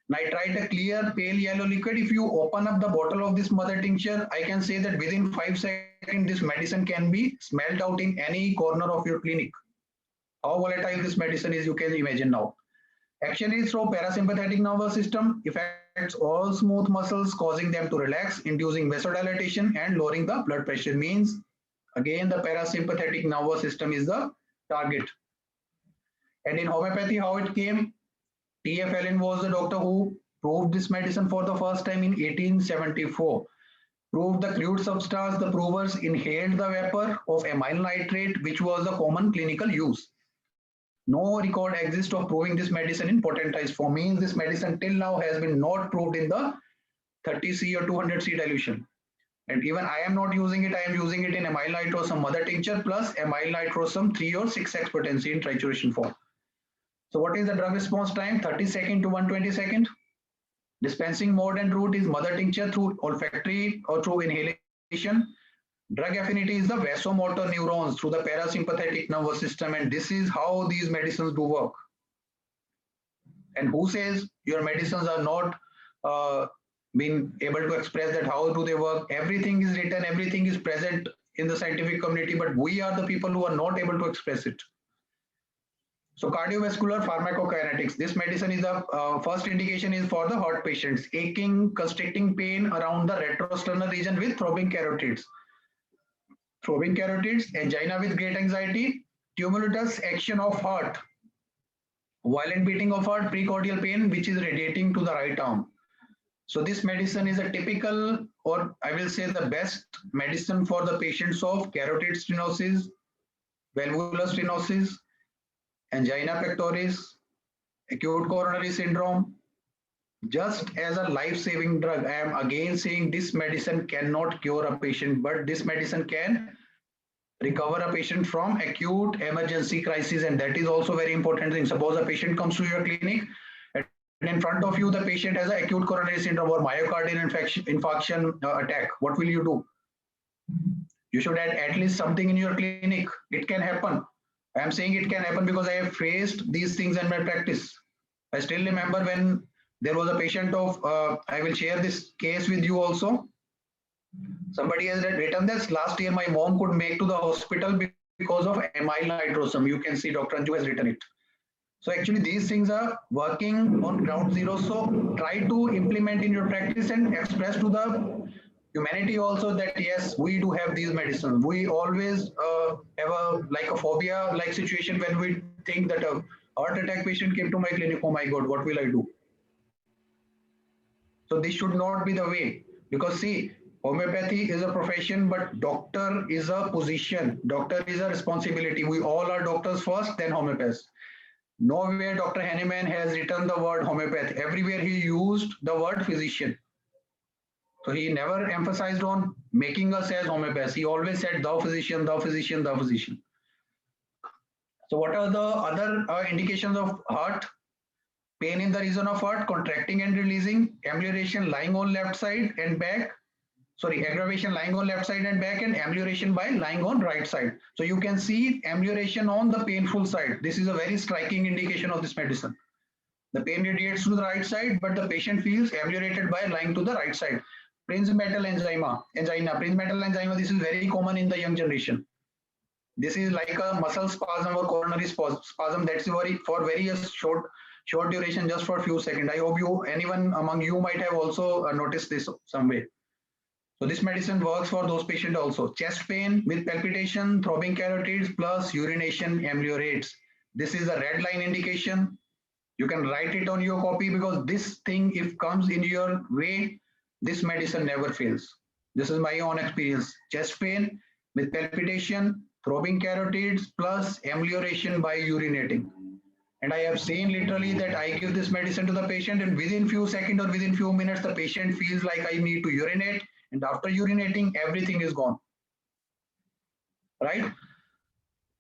nitrite, a clear pale yellow liquid. If you open up the bottle of this mother tincture, I can say that within 5 seconds, this medicine can be smelled out in any corner of your clinic. How volatile this medicine is, you can imagine now. Action is through parasympathetic nervous system, affects all smooth muscles, causing them to relax, inducing vasodilatation and lowering the blood pressure. Means again the parasympathetic nervous system is the target. And in homeopathy, how it came? T.F. Allen was the doctor who proved this medicine for the first time in 1874. Proved the crude substance, the provers inhaled the vapor of amyl nitrate, which was the common clinical use. No record exists of proving this medicine in potentized form. Means this medicine till now has been not proved in the 30C or 200C dilution. And even I am not using it, I am using it in amyl nitrosum mother tincture plus amyl nitrosum 3 or 6x potency in trituration form. So what is the drug response time? 30 second to 120 second. Dispensing mode and route is mother tincture through olfactory or through inhalation. Drug affinity is the vasomotor neurons through the parasympathetic nervous system, and this is how these medicines do work. And who says your medicines are not being able to express that? How do they work? Everything is written, everything is present in the scientific community, but we are the people who are not able to express it. So cardiovascular pharmacokinetics. This medicine is the first indication is for the heart patients. Aching, constricting pain around the retrosternal region with throbbing carotids. Throbbing carotids, angina with great anxiety, tumultuous action of heart, violent beating of heart, precordial pain, which is radiating to the right arm. So this medicine is a typical, or I will say the best medicine for the patients of carotid stenosis, valvular stenosis, angina pectoris, acute coronary syndrome. Just as a life-saving drug, I am again saying this medicine cannot cure a patient, but this medicine can recover a patient from acute emergency crisis, and that is also very important thing. Suppose a patient comes to your clinic and in front of you the patient has an acute coronary syndrome or myocardial infarction attack. What will you do? You should add at least something in your clinic. It can happen. I am saying it can happen because I have faced these things in my practice. I still remember when there was a patient of, I will share this case with you also. Somebody has written this, last year my mom could make to the hospital because of amyl nitrosum. You can see Dr. Anju has written it. So actually these things are working on ground zero. So try to implement in your practice and express to the humanity also that yes, we do have these medicines. We always have a phobia like situation when we think that a heart attack patient came to my clinic, oh my God, what will I do? So this should not be the way, because see, homeopathy is a profession, but doctor is a position. Doctor is a responsibility. We all are doctors first, then homeopaths. Nowhere Dr. Hahnemann has written the word homeopath. Everywhere he used the word physician. So he never emphasized on making us as homeopaths. He always said thou physician, thou physician, thou physician. So what are the other indications of heart? Pain in the region of heart, contracting and releasing, amelioration lying on left side and back. Sorry, aggravation lying on left side and back, and amelioration by lying on right side. So you can see amelioration on the painful side. This is a very striking indication of this medicine. The pain radiates to the right side, but the patient feels ameliorated by lying to the right side. Prinzmetal angina. Prinzmetal angina, this is very common in the young generation. This is like a muscle spasm or coronary spasm that's for very short duration, just for a few seconds. I hope anyone among you might have also noticed this some way. So this medicine works for those patients also. Chest pain with palpitation, throbbing carotids plus urination ameliorates. This is a red line indication. You can write it on your copy, because this thing, if comes in your way, this medicine never fails. This is my own experience. Chest pain with palpitation, throbbing carotids plus amelioration by urinating. And I have seen literally that I give this medicine to the patient, and within few seconds or within few minutes, the patient feels like I need to urinate. And after urinating, everything is gone. Right?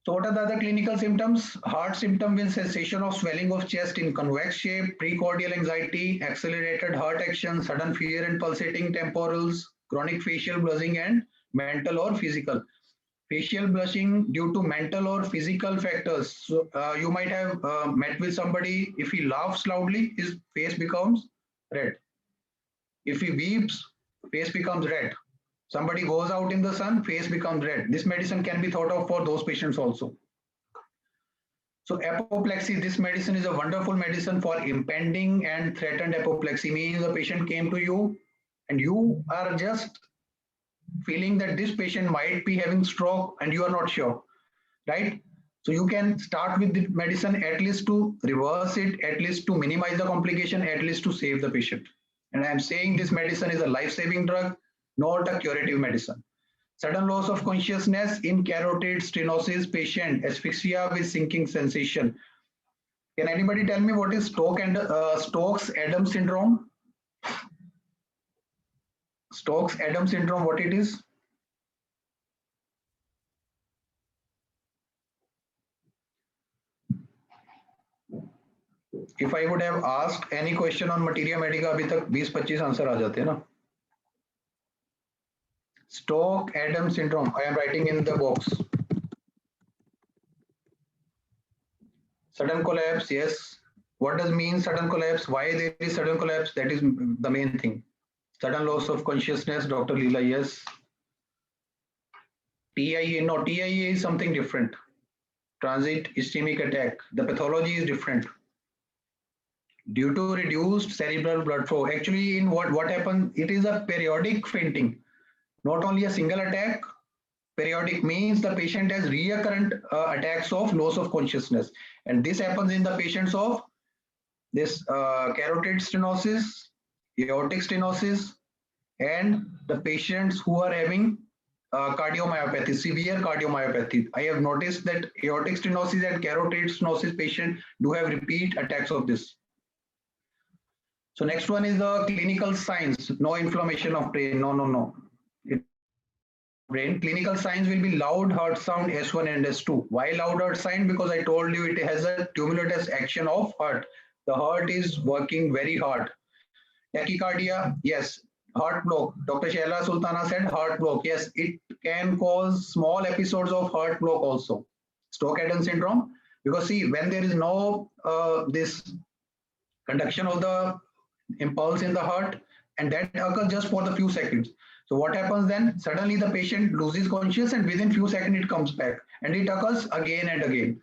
So what are the other clinical symptoms? Heart symptom with cessation of swelling of chest in convex shape, precordial anxiety, accelerated heart action, sudden fear and pulsating temporals, chronic facial blushing, and mental or physical. Facial blushing due to mental or physical factors. So you might have met with somebody, if he laughs loudly, his face becomes red. If he weeps, face becomes red. Somebody goes out in the sun, face becomes red. This medicine can be thought of for those patients also. So apoplexy, this medicine is a wonderful medicine for impending and threatened apoplexy. Means the patient came to you and you are just feeling that this patient might be having stroke and you are not sure, right? So you can start with the medicine at least to reverse it, at least to minimize the complication, at least to save the patient. And I'm saying this medicine is a life-saving drug, not a curative medicine. Sudden loss of consciousness in carotid stenosis patient, asphyxia with sinking sensation. Can anybody tell me what is Stokes-Adams syndrome? Stokes-Adams syndrome, what it is? If I would have asked any question on materia medica, अभी तक 20-25 answer आ जाते हैं ना. Stokes-Adams syndrome. I am writing in the box. Sudden collapse, yes. What does mean sudden collapse? Why there is sudden collapse? That is the main thing. Sudden loss of consciousness, Dr. Leela, yes. TIA, no, TIA is something different. Transit ischemic attack. The pathology is different. Due to reduced cerebral blood flow. Actually, in what happens, it is a periodic fainting. Not only a single attack, periodic means the patient has recurrent attacks of loss of consciousness. And this happens in the patients of this carotid stenosis, aortic stenosis, and the patients who are having cardiomyopathy, severe cardiomyopathy. I have noticed that aortic stenosis and carotid stenosis patients do have repeat attacks of this. So next one is the clinical signs. No inflammation of brain. No. Brain. Clinical signs will be loud heart sound S1 and S2. Why loud heart sound? Because I told you it has a tumultuous action of heart. The heart is working very hard. Tachycardia, yes. Heart block. Dr. Shaila Sultana said heart block. Yes, it can cause small episodes of heart block also. Stokes-Adams syndrome. Because see, when there is no this conduction of the impulse in the heart, and that occurs just for the few seconds. So what happens then? Suddenly the patient loses consciousness and within few seconds it comes back and it occurs again and again.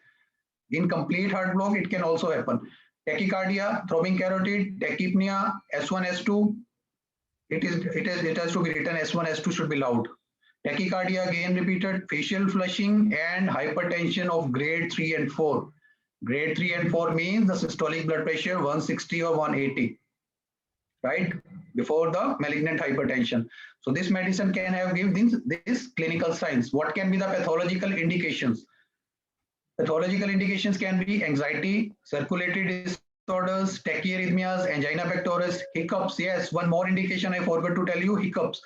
In complete heart block, it can also happen. Tachycardia, throbbing carotid, tachypnea, S1, S2, it has to be written S1, S2 should be loud. Tachycardia again repeated, facial flushing and hypertension of grade 3 and 4. Grade 3 and 4 means the systolic blood pressure 160 or 180. Right before the malignant hypertension. So this medicine can have give this clinical signs. What can be the pathological indications? Pathological indications can be anxiety, circulatory disorders, tachyarrhythmias, angina pectoris, hiccups. Yes, one more indication I forgot to tell you, hiccups.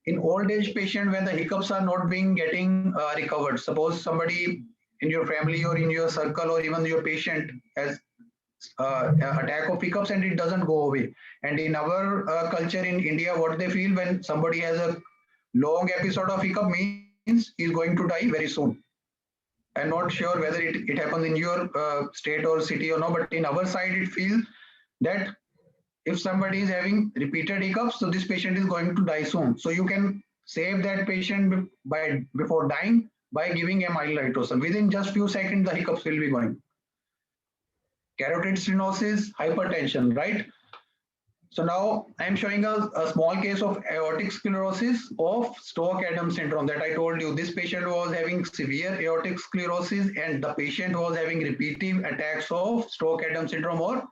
In old age patient, when the hiccups are not being getting recovered, suppose somebody in your family or in your circle or even your patient has attack of hiccups and it doesn't go away. And in our culture in India, what they feel when somebody has a long episode of hiccup means he's going to die very soon. I'm not sure whether it happens in your state or city or no, but in our side it feels that if somebody is having repeated hiccups, so this patient is going to die soon. So you can save that patient by before dying by giving a mild nitrosamine. Within just few seconds, the hiccups will be going. Carotid stenosis, hypertension, right? So now I'm showing a small case of aortic sclerosis of Stokes-Adams syndrome that I told you. This patient was having severe aortic sclerosis and the patient was having repeated attacks of Stokes-Adams syndrome or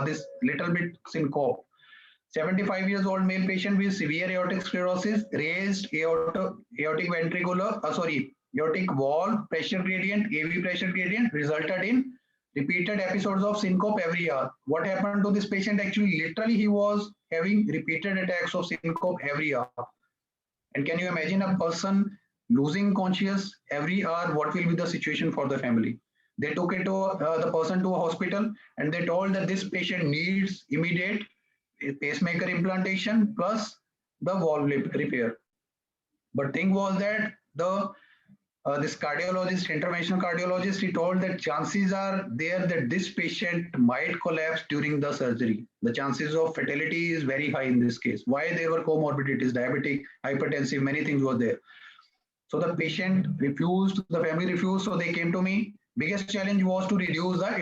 this little bit syncope. 75 years old male patient with severe aortic sclerosis, raised aortic wall pressure gradient, AV pressure gradient resulted in repeated episodes of syncope every hour. What happened to this patient? Actually, literally, he was having repeated attacks of syncope every hour. And can you imagine a person losing conscious every hour? What will be the situation for the family? They took it to the person to a hospital and they told that this patient needs immediate pacemaker implantation plus the valve repair. But thing was that this cardiologist, interventional cardiologist, he told that chances are there that this patient might collapse during the surgery. The chances of fatality is very high in this case. Why? There were comorbidities, diabetic, hypertensive, many things were there. So the patient refused, the family refused, so they came to me. biggest challenge was to reduce the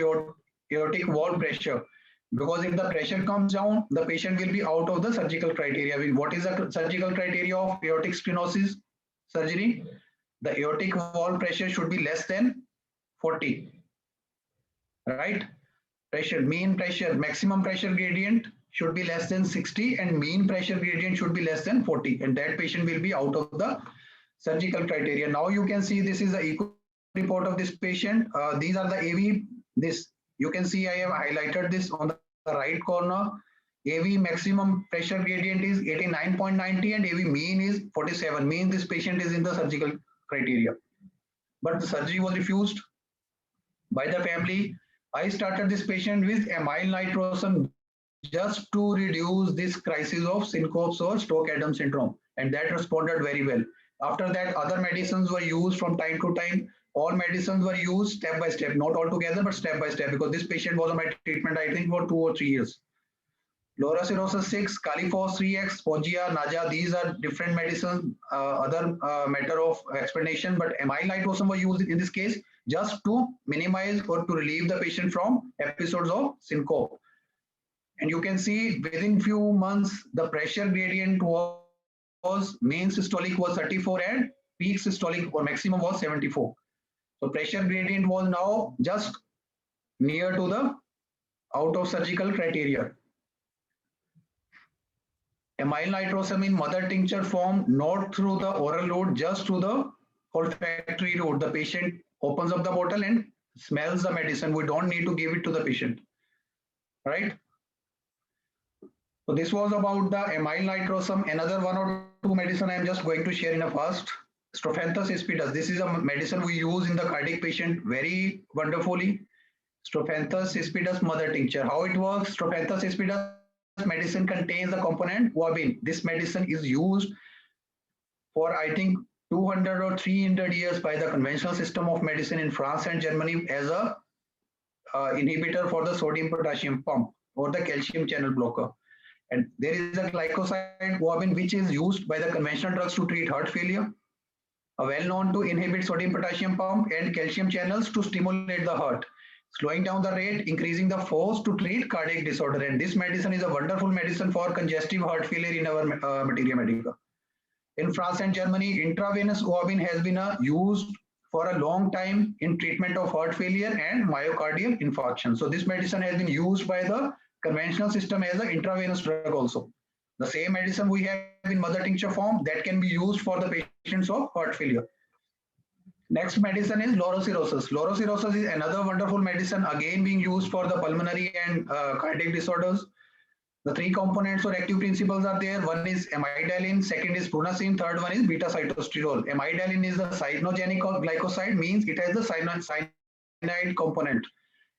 aortic wall pressure, because if the pressure comes down, the patient will be out of the surgical criteria. What is the surgical criteria of aortic stenosis surgery? The aortic wall pressure should be less than 40, right? Maximum pressure gradient should be less than 60, and mean pressure gradient should be less than 40, and that patient will be out of the surgical criteria. Now you can see this is the echo report of this patient. These are the AV. This you can see I have highlighted this on the right corner. AV maximum pressure gradient is 89.90 and AV mean is 47. Mean this patient is in the surgical criteria, but the surgery was refused by the family. I started this patient with amyl nitrosum just to reduce this crisis of syncope or Stokes-Adams syndrome, and that responded very well. After that, other medicines were used from time to time. All medicines were used step by step, not all together, but step by step, because this patient was on my treatment, I think, for 2 or 3 years. Lauracinosis 6, Califos 3x, Foggia, Naja, these are different medicines, other matter of explanation, but amyl nitrosum were used in this case just to minimize or to relieve the patient from episodes of syncope. And you can see within few months, the pressure gradient was mean systolic was 34 and peak systolic or maximum was 74. So pressure gradient was now just near to the out of surgical criteria. Amyl nitrosum in mother tincture form, not through the oral route, just through the olfactory route. The patient opens up the bottle and smells the medicine. We don't need to give it to the patient, right? So this was about the amyl nitrosum. Another one or two medicine I'm just going to share in a fast. Strophanthus ispidus. This is a medicine we use in the cardiac patient very wonderfully. Strophanthus ispidus mother tincture. How it works? Strophanthus ispidus medicine contains the component guanine. This medicine is used for I think 200 or 300 years by the conventional system of medicine in France and Germany as a inhibitor for the sodium potassium pump or the calcium channel blocker. And there is a glycoside guanine which is used by the conventional drugs to treat heart failure, well known to inhibit sodium potassium pump and calcium channels to stimulate the heart, slowing down the rate, increasing the force to treat cardiac disorder. And this medicine is a wonderful medicine for congestive heart failure in our materia medica. In France and Germany, intravenous guanine has been used for a long time in treatment of heart failure and myocardial infarction. So this medicine has been used by the conventional system as an intravenous drug also. The same medicine we have in mother tincture form that can be used for the patients of heart failure. Next medicine is laurocirrhosis. Laurocirrhosis is another wonderful medicine again being used for the pulmonary and cardiac disorders. The three components or active principles are there. One is amygdalin, second is prunasin, third one is beta cytosterol. Amygdalin is the cyanogenic glycoside, means it has the cyanide component.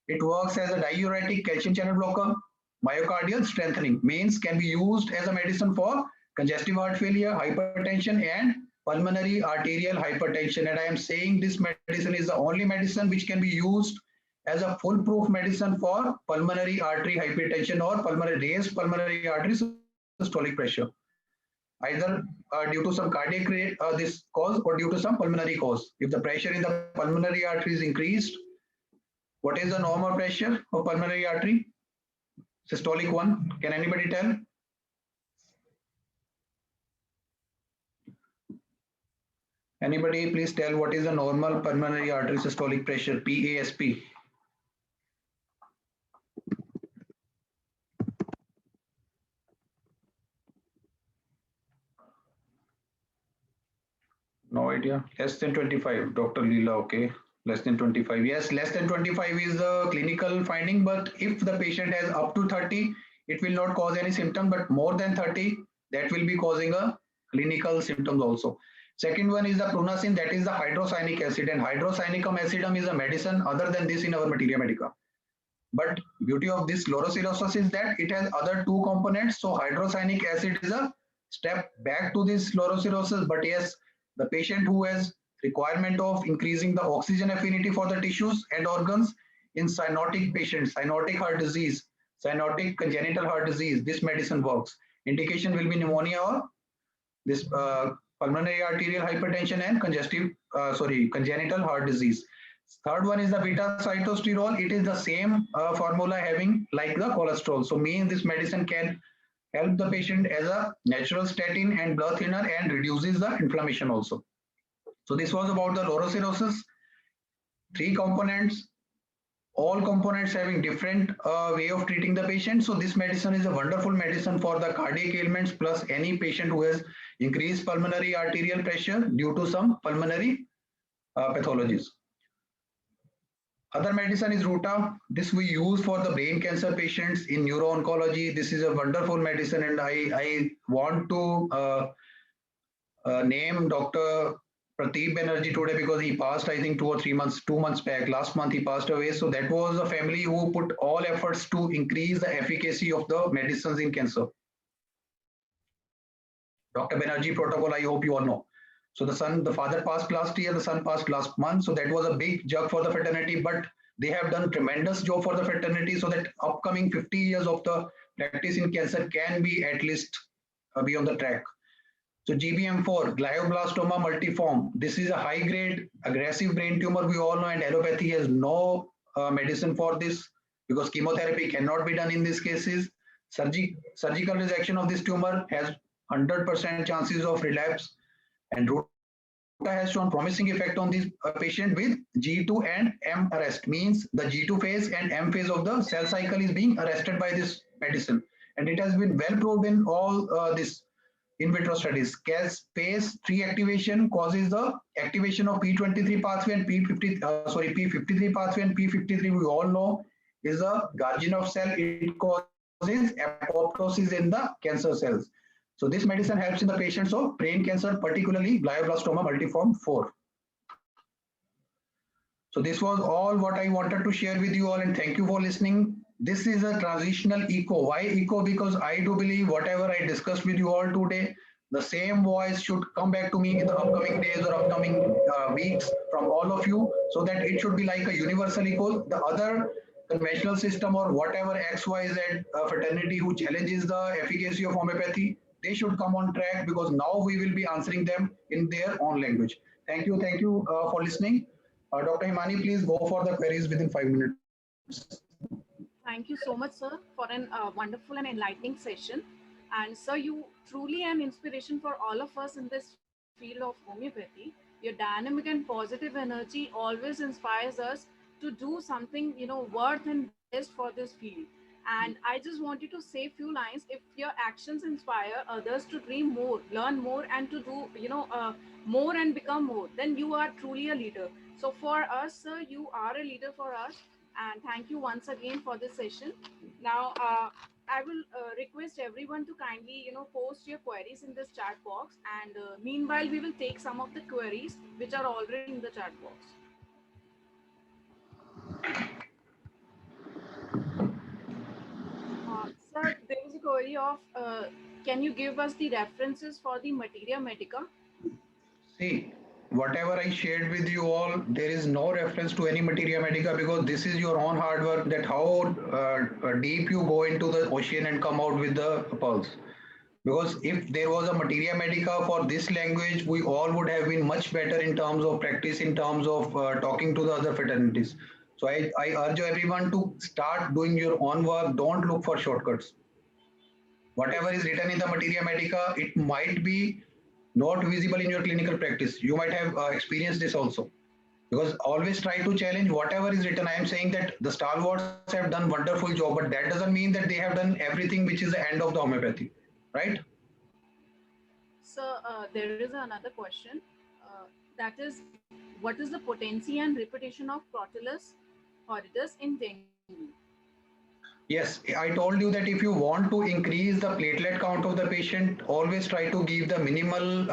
It works as a diuretic, calcium channel blocker. Myocardial strengthening, means can be used as a medicine for congestive heart failure, hypertension and pulmonary arterial hypertension. And I am saying this medicine is the only medicine which can be used as a foolproof medicine for pulmonary artery hypertension or raised pulmonary artery systolic pressure, either due to some cardiac this cause or due to some pulmonary cause. If the pressure in the pulmonary artery is increased, what is the normal pressure of pulmonary artery? Systolic 1. Can anybody tell? Anybody please tell what is the normal pulmonary artery systolic pressure, PASP? No idea. Less than 25. Dr. Leela, okay. Less than 25. Yes, less than 25 is the clinical finding, but if the patient has up to 30, it will not cause any symptom, but more than 30, that will be causing a clinical symptoms also. Second one is the prunasin, that is the hydrocyanic acid, and hydrocynicum acidum is a medicine other than this in our materia medica. But beauty of this laurocirrhosis is that it has other two components. So hydrocyanic acid is a step back to this laurocirrhosis, but yes, the patient who has requirement of increasing the oxygen affinity for the tissues and organs in cyanotic patients, cyanotic heart disease, cyanotic congenital heart disease, this medicine works. Indication will be pneumonia or this pulmonary arterial hypertension and congenital heart disease. Third one is the beta cytosterol. It is the same formula having like the cholesterol. So means this medicine can help the patient as a natural statin and blood thinner and reduces the inflammation also. So this was about the laurus cirrhosis. Three components, all components having different way of treating the patient. So this medicine is a wonderful medicine for the cardiac ailments plus any patient who has increased pulmonary arterial pressure due to some pulmonary pathologies. Other medicine is Ruta. This we use for the brain cancer patients in neuro-oncology. This is a wonderful medicine, and I want to name Dr. Pradeep Banerjee today because he passed, I think, 2 months back. Last month he passed away. So that was a family who put all efforts to increase the efficacy of the medicines in cancer. Dr. Banerjee protocol, I hope you all know. So the father passed last year, the son passed last month. So that was a big jug for the fraternity, but they have done tremendous job for the fraternity so that upcoming 50 years of the practice in cancer can be at least be on the track. So GBM4, glioblastoma multiforme. This is a high-grade aggressive brain tumor. We all know, and allopathy has no medicine for this because chemotherapy cannot be done in these cases. Surgical resection of this tumor has 100% chances of relapse, and Ruta has shown promising effect on this patient with G2 and M arrest. Means the G2 phase and M phase of the cell cycle is being arrested by this medicine, and it has been well proved in all this in vitro studies. Phase 3 activation causes the activation of P23 pathway and P53 pathway and P53 we all know is a Garginov cell. It causes apoptosis in the cancer cells. So this medicine helps in the patients of brain cancer, particularly glioblastoma multiforme 4. So this was all what I wanted to share with you all, and thank you for listening. This is a transitional echo. Why echo? Because I do believe whatever I discussed with you all today, the same voice should come back to me in the upcoming days or upcoming weeks from all of you, so that it should be like a universal echo. The other conventional system or whatever XYZ fraternity who challenges the efficacy of homeopathy, they should come on track because now we will be answering them in their own language. Thank you for listening. Dr. Himani, please go for the queries within 5 minutes. Thank you so much, sir, for an wonderful and enlightening session. And sir, you truly an inspiration for all of us in this field of homeopathy. Your dynamic and positive energy always inspires us to do something, worth and best for this field. And I just want you to say few lines. If your actions inspire others to dream more, learn more, and to do, more and become more, then you are truly a leader. So for us, sir, you are a leader for us. And thank you once again for this session. Now, I will request everyone to kindly, post your queries in this chat box. And meanwhile, we will take some of the queries which are already in the chat box. Sir, there is a query of, can you give us the references for the materia medica? See, whatever I shared with you all, there is no reference to any materia medica because this is your own hard work that how deep you go into the ocean and come out with the pearls. Because if there was a materia medica for this language, we all would have been much better in terms of practice, in terms of talking to the other fraternities. So I urge everyone to start doing your own work. Don't look for shortcuts. Whatever is written in the materia medica, it might be not visible in your clinical practice. You might have experienced this also. Because always try to challenge whatever is written. I am saying that the stalwarts have done wonderful job, but that doesn't mean that they have done everything which is the end of the homeopathy, right? So there is another question. That is, what is the potency and repetition of Crotalus horridus in dengue? Yes, I told you that if you want to increase the platelet count of the patient, always try to give the minimal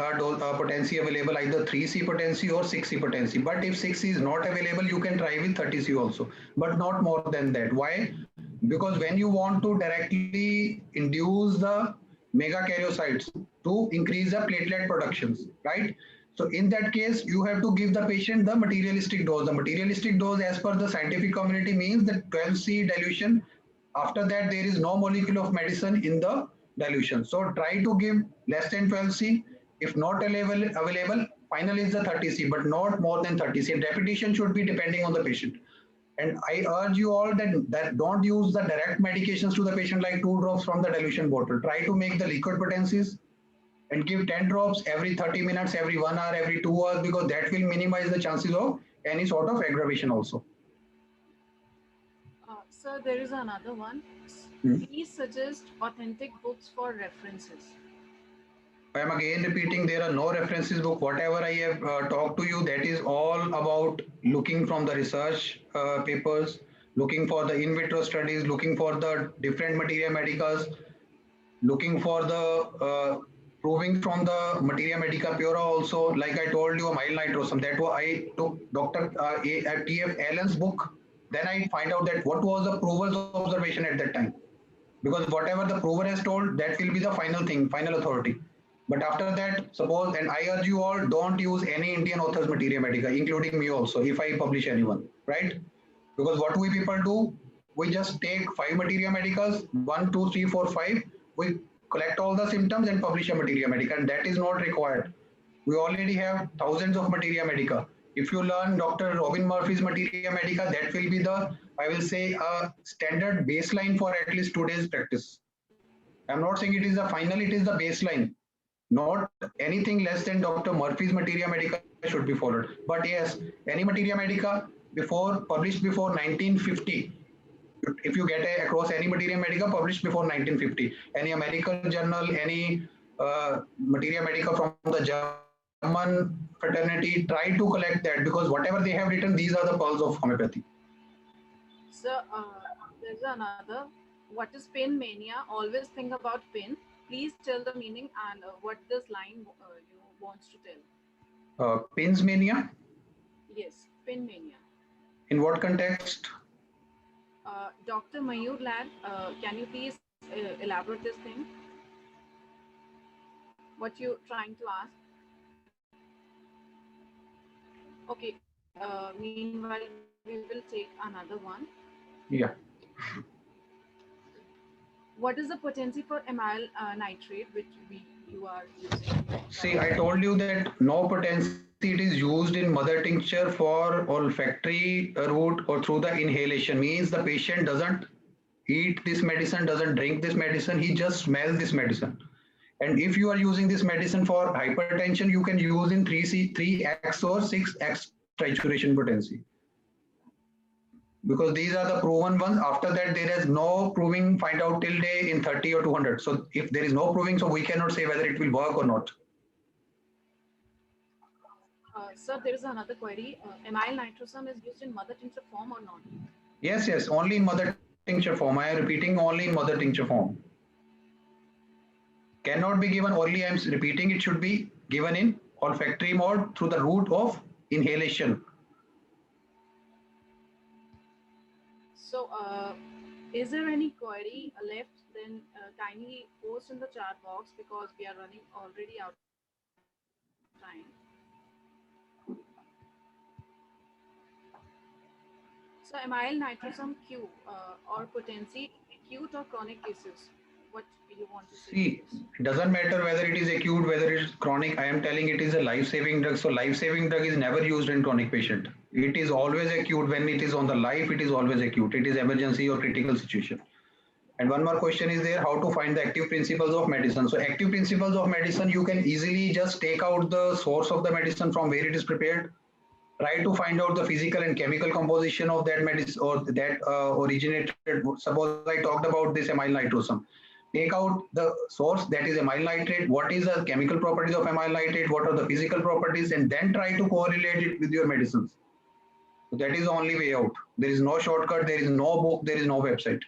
potency available, either 3C potency or 6C potency. But if 6C is not available, you can try with 30C also, but not more than that. Why? Because when you want to directly induce the megakaryocytes to increase the platelet productions, right? So in that case, you have to give the patient the materialistic dose. The materialistic dose as per the scientific community means that 12C dilution. After that, there is no molecule of medicine in the dilution. So try to give less than 12C. If not available, final is the 30C, but not more than 30C. And repetition should be depending on the patient. And I urge you all that don't use the direct medications to the patient like 2 drops from the dilution bottle. Try to make the liquid potencies and give 10 drops every 30 minutes, every 1 hour, every 2 hours, because that will minimize the chances of any sort of aggravation also. Sir, there is another one. Hmm. Please suggest authentic books for references. I am again repeating, there are no references book. Whatever I have talked to you, that is all about looking from the research papers, looking for the in vitro studies, looking for the different materia medicas, looking for the proving from the materia medica pura also. Like I told you, a mild nitrosum. That was I took Dr. T.F. Allen's book. Then I find out that what was the prover's observation at that time, because whatever the prover has told, that will be the final thing, final authority. But after that, suppose, and I urge you all, don't use any Indian authors materia medica, including me also, if I publish anyone, right? Because what we people do, we just take 5 materia medicas, 1, 2, 3, 4, 5, we collect all the symptoms and publish a materia medica, and that is not required. We already have thousands of materia medica. If you learn Dr. Robin Murphy's materia medica, that will be the, I will say, a standard baseline for at least today's practice. I'm not saying it is the final, it is the baseline. Not anything less than Dr. Murphy's materia medica should be followed. But yes, any materia medica published before 1950, if you get across any materia medica published before 1950, any American journal, any materia medica from the German fraternity, try to collect that, because whatever they have written, these are the pearls of homeopathy. Sir, there's another. What is pin mania? Always think about pin. Please tell the meaning and what this line wants to tell. Pins mania, Yes, pin mania. in what context? Dr. Mayur Lad, can you please elaborate this thing? What you trying to ask? Okay. Meanwhile, we will take another one. Yeah. What is the potency for amyl nitrate which you are using? See, I told you that no potency, it is used in mother tincture for olfactory route or through the inhalation. Means the patient doesn't eat this medicine, doesn't drink this medicine, he just smells this medicine. And if you are using this medicine for hypertension, you can use in 3x or 6x trituration potency. Because these are the proven ones. After that, there is no proving find out till day in 30 or 200. So if there is no proving, so we cannot say whether it will work or not. Sir, there is another query. Amyl nitrosum is used in mother tincture form or not? Yes, only in mother tincture form. I am repeating, only in mother tincture form. Cannot be given orally. I am repeating, it should be given in olfactory mode through the route of inhalation. So, is there any query left? Then kindly post in the chat box because we are running already out of time. So, amyl nitrosum Q or potency, acute or chronic cases. What you want to say? See, it doesn't matter whether it is acute, whether it is chronic. I am telling it is a life-saving drug. So life-saving drug is never used in chronic patient. It is always acute. When it is on the life, it is always acute. It is emergency or critical situation. And one more question is there, how to find the active principles of medicine. So active principles of medicine, you can easily just take out the source of the medicine from where it is prepared. Try to find out the physical and chemical composition of that medicine or that originated. Suppose I talked about this amyl nitrosum. Take out the source, that is amyl nitrate. What is the chemical properties of amyl nitrate? What are the physical properties? And then try to correlate it with your medicines. So that is the only way out. There is no shortcut. There is no book. There is no website.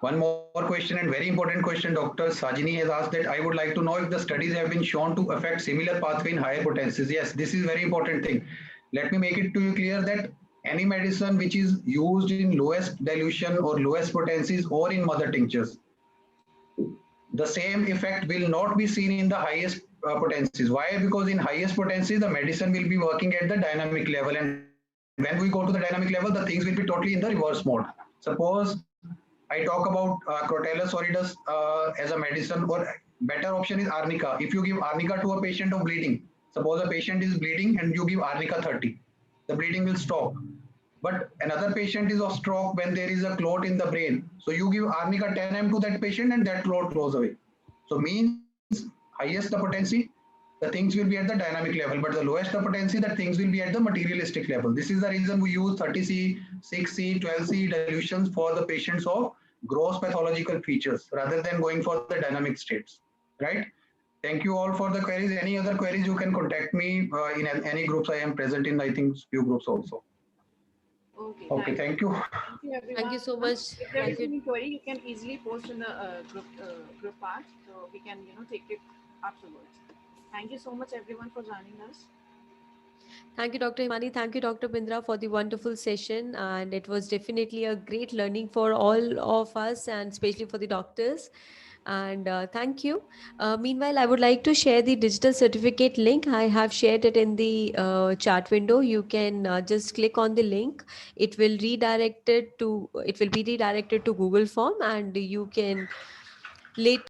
One more question and very important question. Dr. Sajini has asked that I would like to know if the studies have been shown to affect similar pathway in higher potencies. Yes, this is very important thing. Let me make it to you clear that any medicine which is used in lowest dilution or lowest potencies or in mother tinctures, the same effect will not be seen in the highest potencies. Why? Because in highest potencies, the medicine will be working at the dynamic level. And when we go to the dynamic level, the things will be totally in the reverse mode. Suppose I talk about Crotellus horridus as a medicine, or better option is arnica. If you give arnica to a patient of bleeding, suppose a patient is bleeding and you give arnica 30, the bleeding will stop. But another patient is of stroke when there is a clot in the brain. So you give arnica 10 ml to that patient and that clot goes away. So means highest the potency, the things will be at the dynamic level, but the lowest the potency, that things will be at the materialistic level. This is the reason we use 30C, 6C, 12C dilutions for the patients of gross pathological features rather than going for the dynamic states. Right? Thank you all for the queries. Any other queries, you can contact me in any groups I am present in. I think few groups also. Okay, Okay, thank you. thank you Thank you everyone. so much. If there is Thank you. any query, you can easily post in the group part, so we can take it afterwards. Thank you so much everyone for joining us. Thank you, Dr. Himani. Thank you, Dr. Bindra, for the wonderful session. And it was definitely a great learning for all of us, and especially for the doctors. And thank you. Meanwhile, I would like to share the digital certificate link. I have shared it in the chat window. You can just click on the link. It will be redirected to Google Form, and you can later